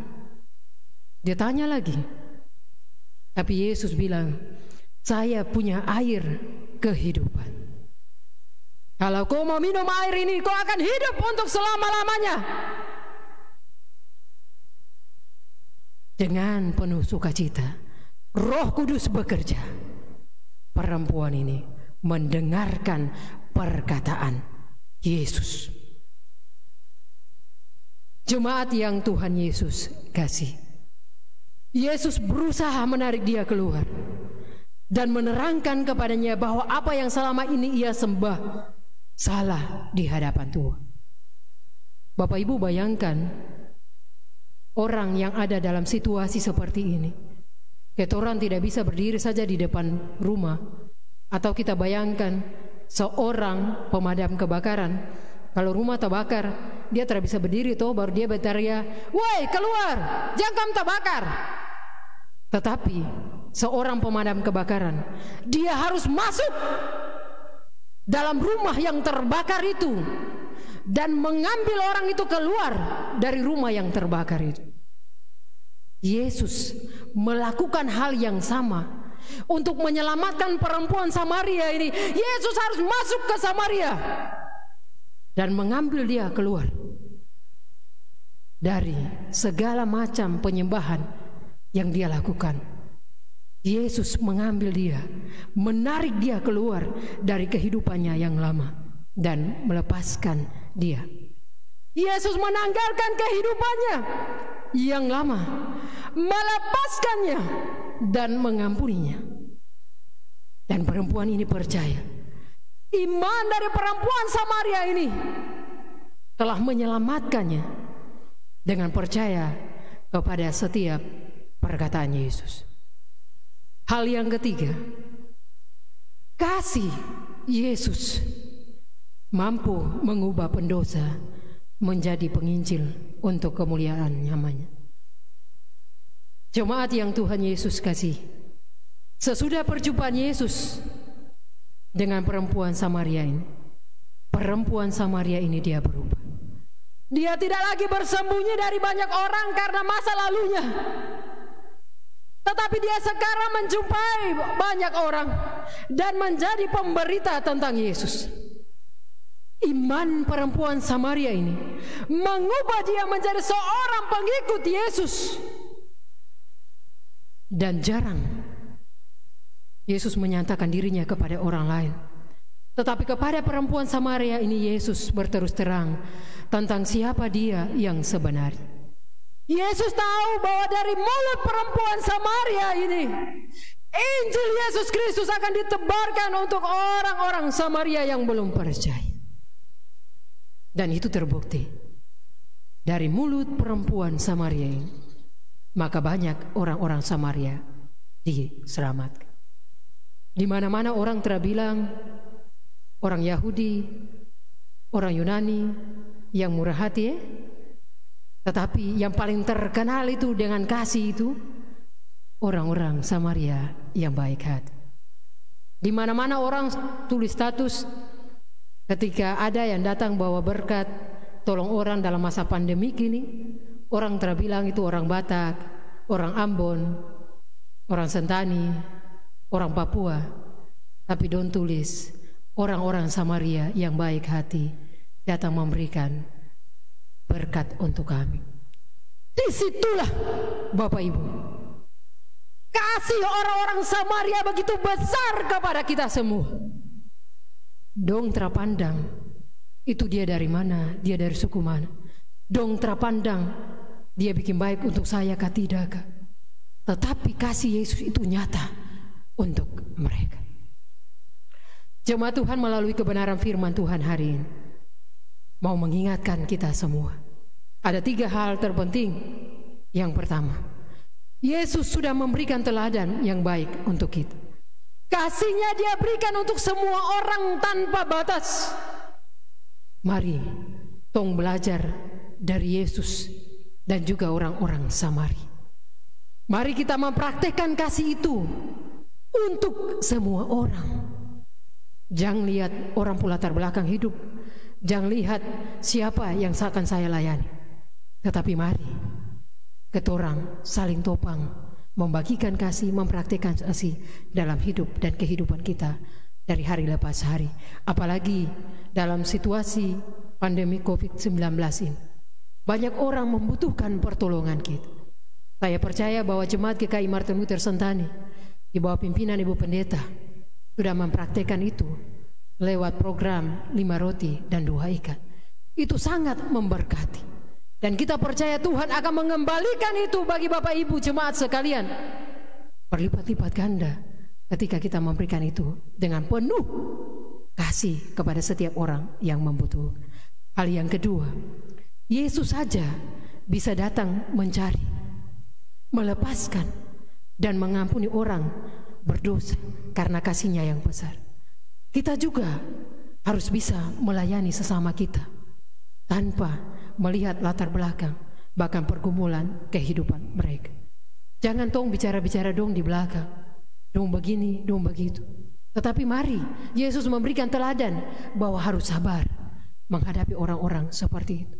Dia tanya lagi, tapi Yesus bilang, saya punya air kehidupan. Kalau kau mau minum air ini, kau akan hidup untuk selama-lamanya. Dengan penuh sukacita, Roh Kudus bekerja. Perempuan ini mendengarkan perkataan Yesus. Jemaat yang Tuhan Yesus kasih, Yesus berusaha menarik dia keluar dan menerangkan kepadanya bahwa apa yang selama ini ia sembah salah di hadapan Tuhan. Bapak Ibu bayangkan orang yang ada dalam situasi seperti ini, Ketorang tidak bisa berdiri saja di depan rumah. Atau kita bayangkan seorang pemadam kebakaran, kalau rumah terbakar, dia tidak bisa berdiri toh, baru dia berteriak, "Woi, keluar, jangan kamu terbakar." Tetapi seorang pemadam kebakaran, dia harus masuk dalam rumah yang terbakar itu dan mengambil orang itu keluar dari rumah yang terbakar itu. Yesus melakukan hal yang sama untuk menyelamatkan perempuan Samaria ini. Yesus harus masuk ke Samaria dan mengambil dia keluar dari segala macam penyembahan yang dia lakukan. Yesus mengambil dia, menarik dia keluar dari kehidupannya yang lama dan melepaskan dia. Yesus menanggalkan kehidupannya yang lama, melepaskannya dan mengampuninya. Dan perempuan ini percaya. Iman dari perempuan Samaria ini telah menyelamatkannya dengan percaya kepada setiap perkataan Yesus. Hal yang ketiga, kasih Yesus mampu mengubah pendosa menjadi penginjil untuk kemuliaan namanya. Jemaat yang Tuhan Yesus kasih, sesudah perjumpaan Yesus dengan perempuan Samaria ini, perempuan Samaria ini dia berubah. Dia tidak lagi bersembunyi dari banyak orang karena masa lalunya, tetapi dia sekarang menjumpai banyak orang dan menjadi pemberita tentang Yesus. Iman perempuan Samaria ini mengubah dia menjadi seorang pengikut Yesus. Dan jarang Yesus menyatakan dirinya kepada orang lain, tetapi kepada perempuan Samaria ini Yesus berterus terang tentang siapa dia yang sebenarnya. Yesus tahu bahwa dari mulut perempuan Samaria ini Injil Yesus Kristus akan ditebarkan untuk orang-orang Samaria yang belum percaya. Dan itu terbukti dari mulut perempuan Samaria ini, maka banyak orang-orang Samaria diselamatkan. Di mana-mana orang terbilang orang Yahudi, orang Yunani yang murah hati, tetapi yang paling terkenal itu dengan kasih itu orang-orang Samaria yang baik hati. Di mana-mana orang tulis status ketika ada yang datang bawa berkat, tolong orang dalam masa pandemi ini, orang terbilang itu orang Batak, orang Ambon, orang Sentani, orang Papua. Tapi don't tulis orang-orang Samaria yang baik hati datang memberikan berkat untuk kami. Disitulah Bapak Ibu, kasih orang-orang Samaria begitu besar kepada kita semua. Dong terpandang itu dia dari mana, dia dari suku mana. Dong terpandang dia bikin baik untuk saya kah tidak kah. Tetapi kasih Yesus itu nyata untuk mereka. Jemaat Tuhan, melalui kebenaran firman Tuhan hari ini mau mengingatkan kita semua. Ada 3 hal terpenting. Yang pertama, Yesus sudah memberikan teladan yang baik untuk kita. Kasihnya dia berikan untuk semua orang tanpa batas. Mari tong belajar dari Yesus dan juga orang-orang Samaria. Mari kita mempraktekkan kasih itu untuk semua orang. Jangan lihat orang pula latar belakang hidup, jangan lihat siapa yang akan saya layani, tetapi mari ketorang saling topang, membagikan kasih, mempraktikkan kasih dalam hidup dan kehidupan kita dari hari lepas hari. Apalagi dalam situasi pandemi COVID-19 ini, banyak orang membutuhkan pertolongan kita. Saya percaya bahwa jemaat GKI Martin Luther Sentani di bawah pimpinan Ibu Pendeta sudah mempraktikkan itu lewat program 5 roti dan 2 ikan. Itu sangat memberkati. Dan kita percaya Tuhan akan mengembalikan itu bagi Bapak Ibu jemaat sekalian berlipat-lipat ganda ketika kita memberikan itu dengan penuh kasih kepada setiap orang yang membutuhkan. Hal yang kedua, Yesus saja bisa datang mencari, melepaskan, dan mengampuni orang berdosa karena kasih-Nya yang besar. Kita juga harus bisa melayani sesama kita tanpa melihat latar belakang, bahkan pergumulan kehidupan mereka. Jangan tong bicara-bicara dong di belakang, dong begini, dong begitu. Tetapi mari Yesus memberikan teladan bahwa harus sabar menghadapi orang-orang seperti itu.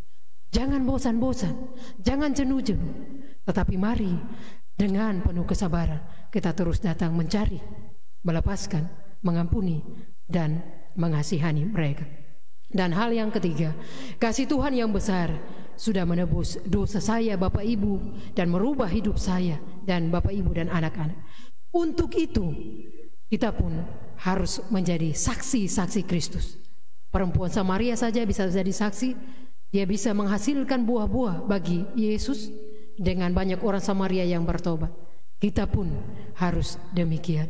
Jangan bosan-bosan, jangan jenuh-jenuh, tetapi mari dengan penuh kesabaran kita terus datang mencari, melepaskan, mengampuni, dan mengasihani mereka. Dan hal yang ketiga, kasih Tuhan yang besar sudah menebus dosa saya, Bapak Ibu, dan merubah hidup saya dan Bapak Ibu dan anak-anak. Untuk itu kita pun harus menjadi saksi-saksi Kristus. Perempuan Samaria saja bisa jadi saksi. Dia bisa menghasilkan buah-buah bagi Yesus dengan banyak orang Samaria yang bertobat. Kita pun harus demikian.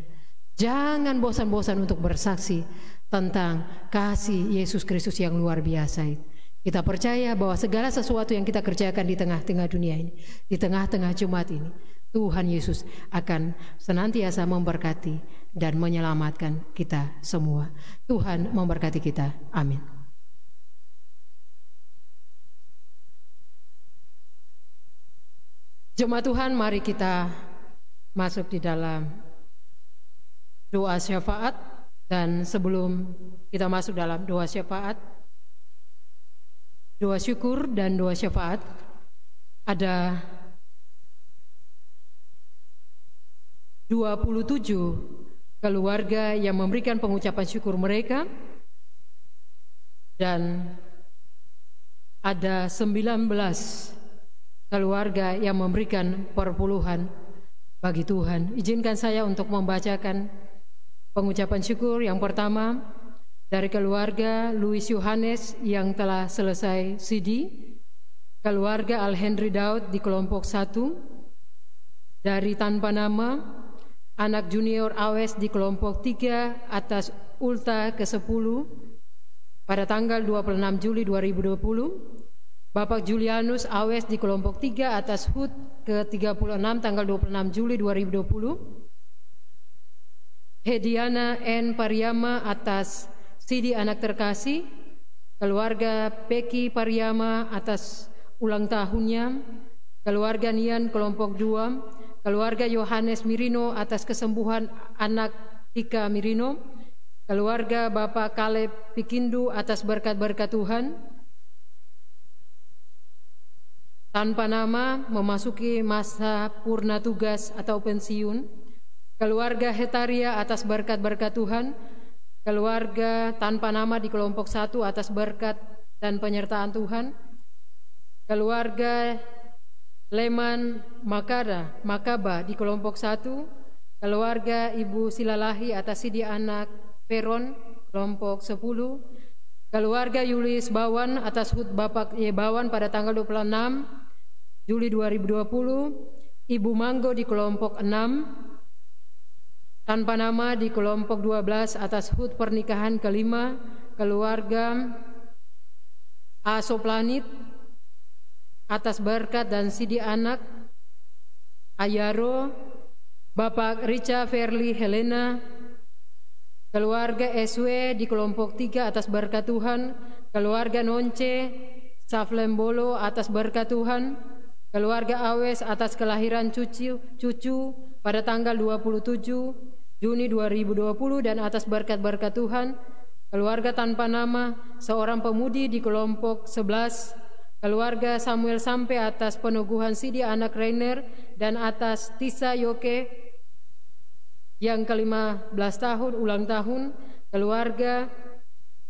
Jangan bosan-bosan untuk bersaksi tentang kasih Yesus Kristus yang luar biasa itu. Kita percaya bahwa segala sesuatu yang kita kerjakan di tengah-tengah dunia ini, di tengah-tengah jemaat ini, Tuhan Yesus akan senantiasa memberkati dan menyelamatkan kita semua. Tuhan memberkati kita. Amin. Jemaat Tuhan, mari kita masuk di dalam doa syafaat. Dan sebelum kita masuk dalam doa syafaat, doa syukur dan doa syafaat, ada 27 keluarga yang memberikan pengucapan syukur mereka, dan ada 19 keluarga yang memberikan perpuluhan bagi Tuhan. Izinkan saya untuk membacakan pengucapan syukur. Yang pertama dari keluarga Louis Yohanes yang telah selesai CD, keluarga Al Henry Daud di kelompok 1, dari tanpa nama anak junior Awes di kelompok 3 atas ulta ke-10 pada tanggal 26 Juli 2020. Bapak Julianus Awes di kelompok 3 atas HUT ke-36 tanggal 26 Juli 2020. Hediana N. Pariyama atas CD anak terkasih. Keluarga Peki Pariyama atas ulang tahunnya. Keluarga Nian kelompok 2. Keluarga Yohanes Mirino atas kesembuhan anak Tika Mirino. Keluarga Bapak Kaleb Pikindu atas berkat-berkat Tuhan. Tanpa nama memasuki masa purna tugas atau pensiun. Keluarga Hetaria atas berkat-berkat Tuhan. Keluarga tanpa nama di kelompok 1 atas berkat dan penyertaan Tuhan. Keluarga Leman Makaba di kelompok 1. Keluarga Ibu Silalahi atas CD anak Peron kelompok 10. Keluarga Yulis Bawan atas HUT Bapak Bawan pada tanggal 26 Juli 2020. Ibu Manggo di kelompok 6. Tanpa nama di kelompok 12 atas HUT pernikahan kelima. Keluarga Asoplanit atas berkat dan CD anak Ayaro. Bapak Richa Verli Helena. Keluarga SW di kelompok 3 atas berkat Tuhan. Keluarga Nonce Saflembolo atas berkat Tuhan. Keluarga Awes atas kelahiran cucu pada tanggal 27 Juni 2020 dan atas berkat-berkat Tuhan. Keluarga tanpa nama seorang pemudi di kelompok 11. Keluarga Samuel Sampe atas peneguhan CD anak Rainer dan atas Tisa Yoke yang ke-15 tahun ulang tahun. Keluarga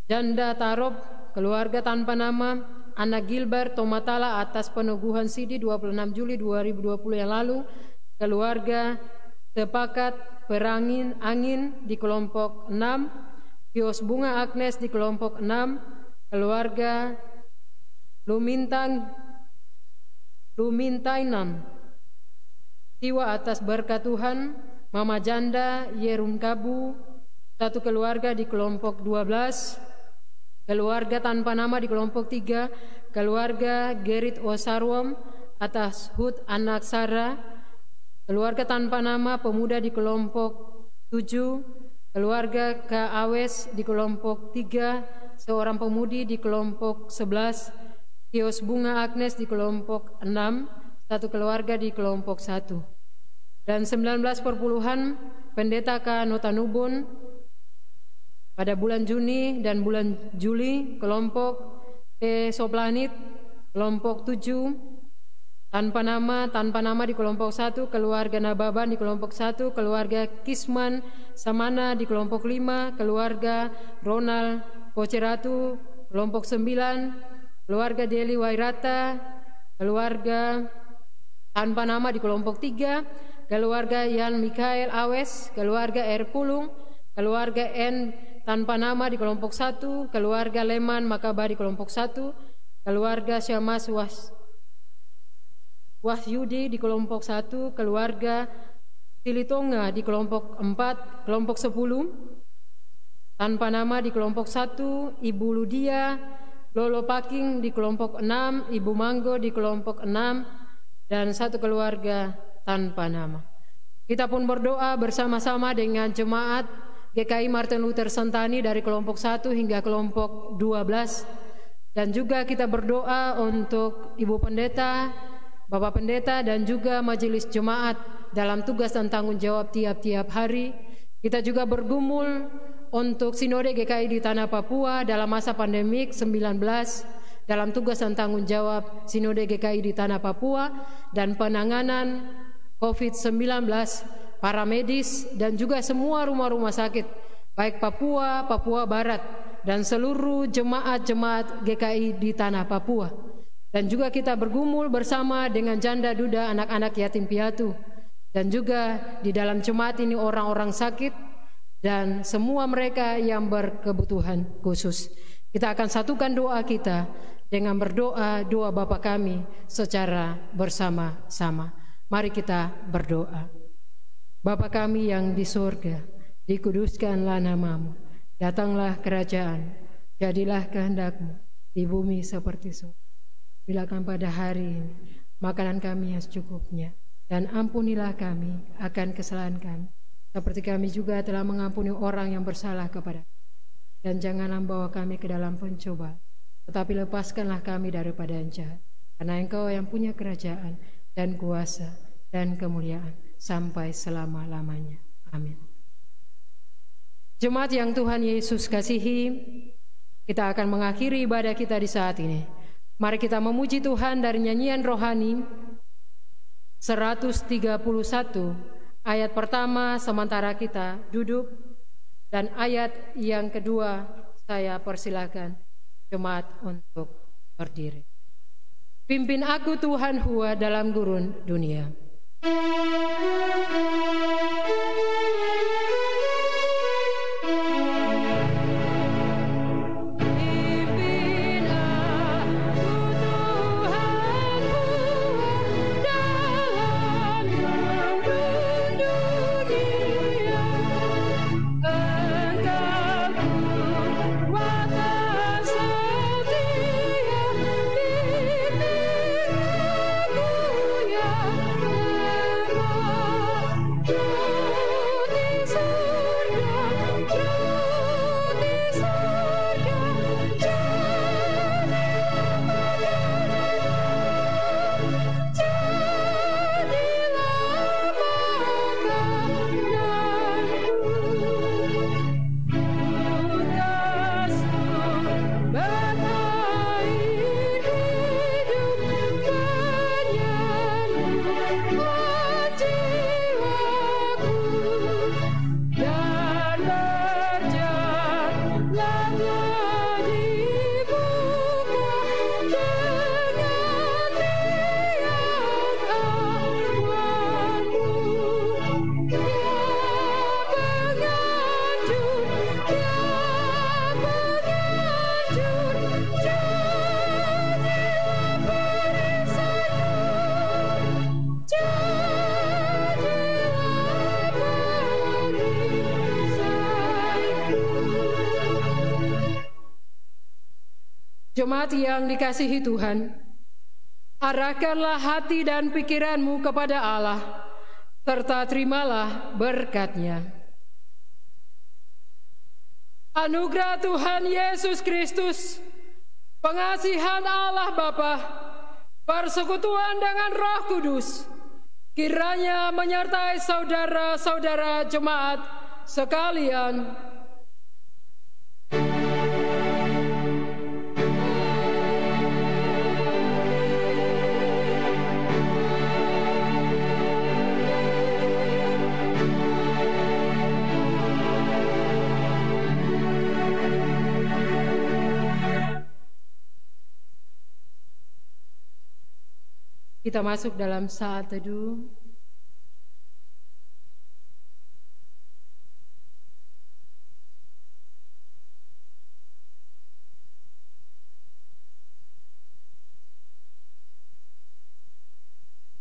Janda Tarob, keluarga tanpa nama anak Gilbert Tomatala atas peneguhan CD 26 Juli 2020 yang lalu. Keluarga Sepakat Perangin Angin di kelompok 6. Kios Bunga Agnes di kelompok 6. Keluarga Lumintainan Tiwa atas berkat Tuhan. Mama Janda Yerum Kabu, satu keluarga di kelompok 12. Keluarga tanpa nama di kelompok 3. Keluarga Gerit Osarwom atas HUT anak Sarah. keluarga tanpa nama pemuda di kelompok 7, keluarga KAWES di kelompok 3, seorang pemudi di kelompok 11, kios bunga Agnes di kelompok 6, satu keluarga di kelompok 1. Dan 19 perpuluhan pendeta K Notanubun pada bulan Juni dan bulan Juli, kelompok T Soplanit, kelompok 7, tanpa nama di kelompok 1, keluarga Nababan di kelompok 1, keluarga Kisman Samana di kelompok 5, keluarga Ronald Poceratu, kelompok 9, keluarga Deli Wairata, keluarga tanpa nama di kelompok 3, keluarga Yan Mikael Awes, keluarga R Pulung, keluarga N tanpa nama di kelompok 1, keluarga Leman Makaba di kelompok 1, keluarga Syamas Wahyudi di kelompok 1, keluarga Tilitonga di kelompok 4, kelompok 10, tanpa nama di kelompok 1, Ibu Ludia Lolo Paking di kelompok 6, Ibu Manggo di kelompok 6, dan satu keluarga tanpa nama. Kita pun berdoa bersama-sama dengan jemaat GKI Martin Luther Sentani dari kelompok 1 hingga kelompok 12, dan juga kita berdoa untuk Ibu Pendeta, Bapak Pendeta, dan juga majelis jemaat dalam tugas dan tanggung jawab tiap-tiap hari. Kita juga bergumul untuk Sinode GKI di Tanah Papua dalam masa pandemik 19, dalam tugas dan tanggung jawab Sinode GKI di Tanah Papua dan penanganan COVID-19, para medis, dan juga semua rumah-rumah sakit, baik Papua, Papua Barat, dan seluruh jemaat-jemaat GKI di Tanah Papua. Dan juga kita bergumul bersama dengan janda duda, anak-anak yatim piatu, dan juga di dalam jemaat ini orang-orang sakit dan semua mereka yang berkebutuhan khusus. Kita akan satukan doa kita dengan berdoa doa Bapa kami secara bersama-sama. Mari kita berdoa. Bapa kami yang di surga, dikuduskanlah namamu, datanglah kerajaan, jadilah kehendak-Mu di bumi seperti surga. Berikan pada hari ini makanan kami yang secukupnya, dan ampunilah kami akan kesalahan kami, seperti kami juga telah mengampuni orang yang bersalah kepada kami. Dan janganlah membawa kami ke dalam pencobaan, tetapi lepaskanlah kami daripada yang jahat. Karena Engkau yang punya kerajaan dan kuasa dan kemuliaan sampai selama-lamanya. Amin. Jemaat yang Tuhan Yesus kasihi, kita akan mengakhiri ibadah kita di saat ini. Mari kita memuji Tuhan dari nyanyian rohani 131, ayat pertama sementara kita duduk, dan ayat yang kedua saya persilakan jemaat untuk berdiri. Pimpin aku Tuhan Hua dalam gurun dunia. Jemaat yang dikasihi Tuhan, arahkanlah hati dan pikiranmu kepada Allah. serta terimalah berkat-Nya. Anugerah Tuhan Yesus Kristus, pengasihan Allah Bapa, persekutuan dengan Roh Kudus, kiranya menyertai saudara-saudara jemaat sekalian. Kita masuk dalam saat teduh.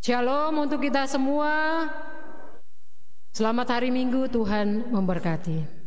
Shalom untuk kita semua. Selamat hari Minggu, Tuhan memberkati.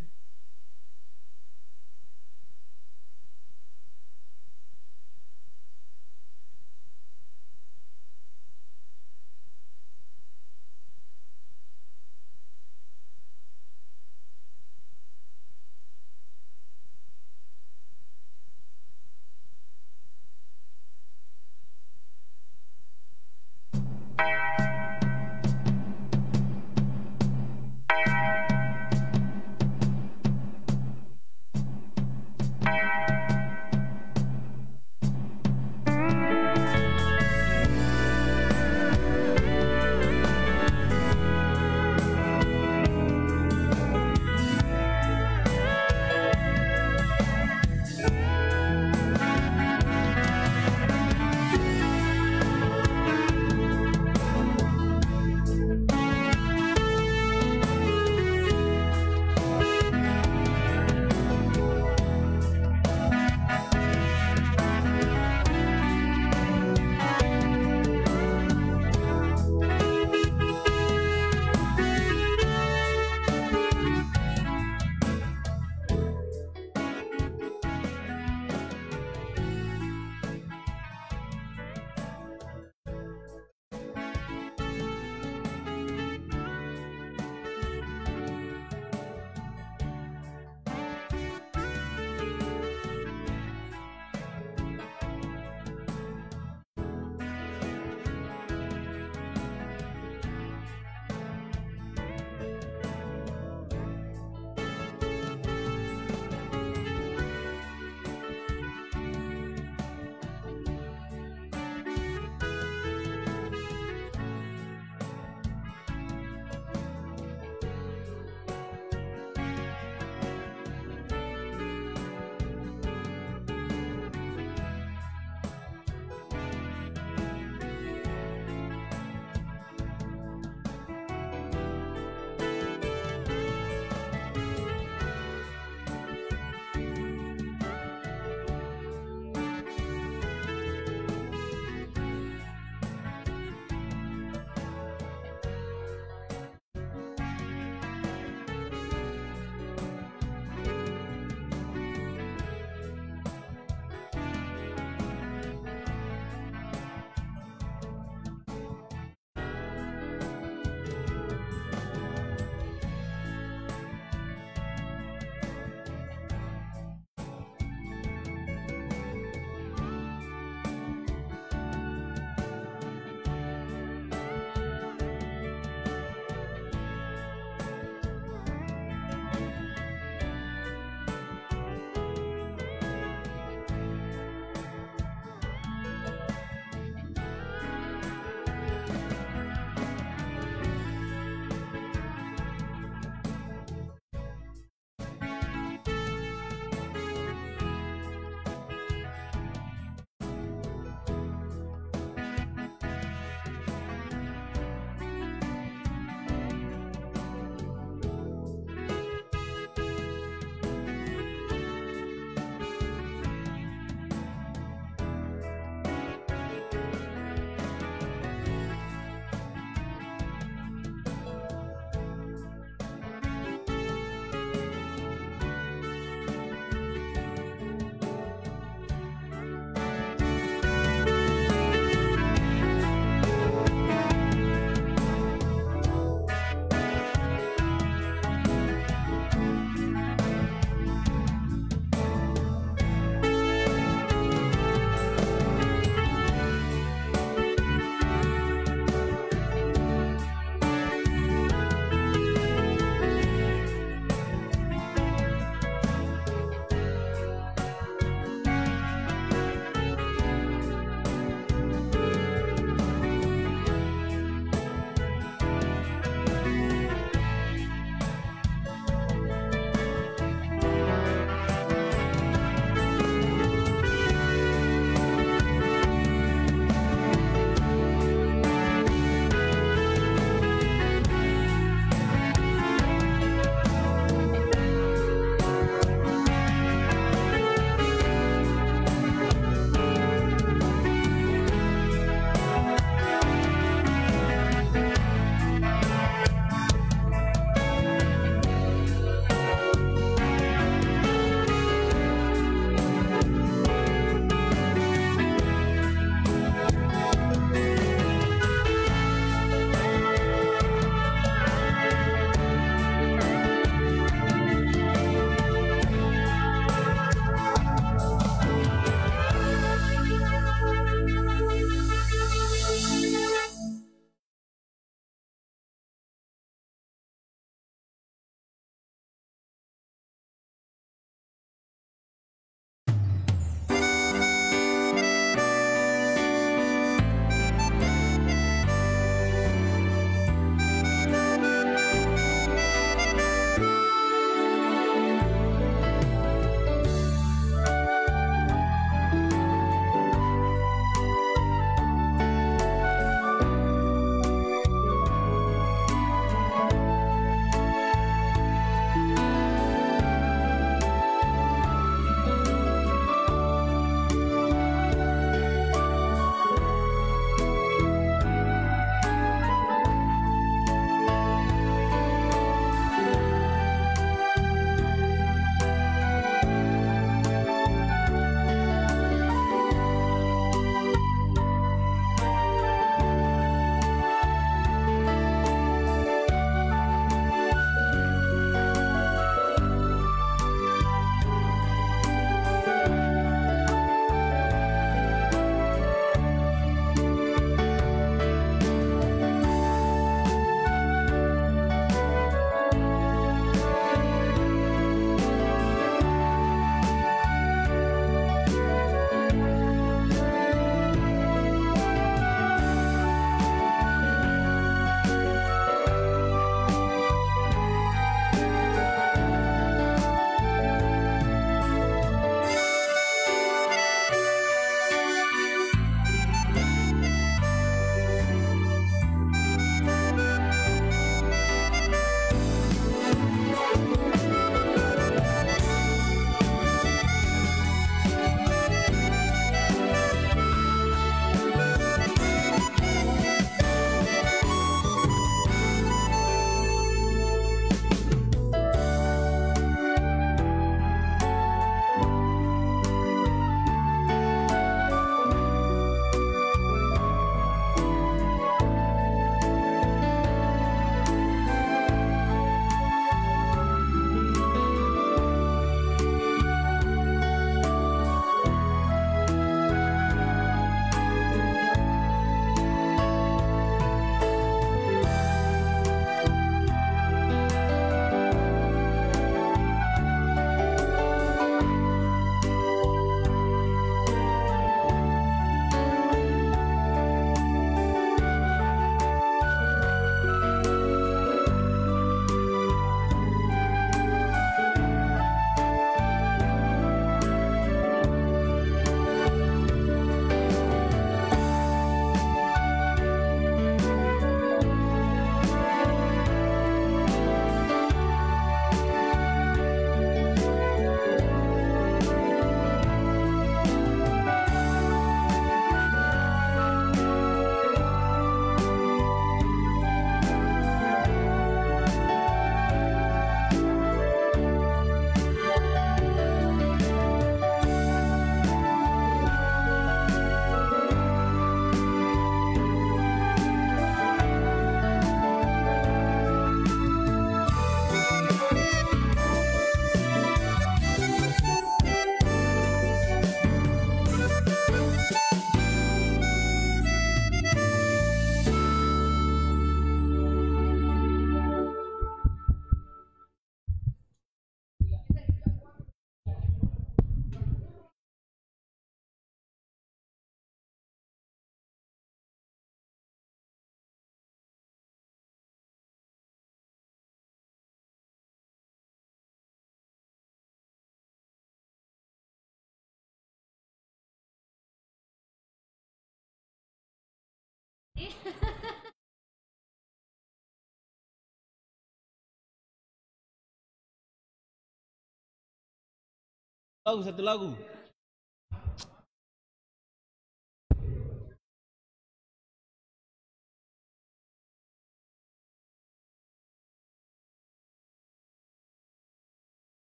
Lagu satu lagu.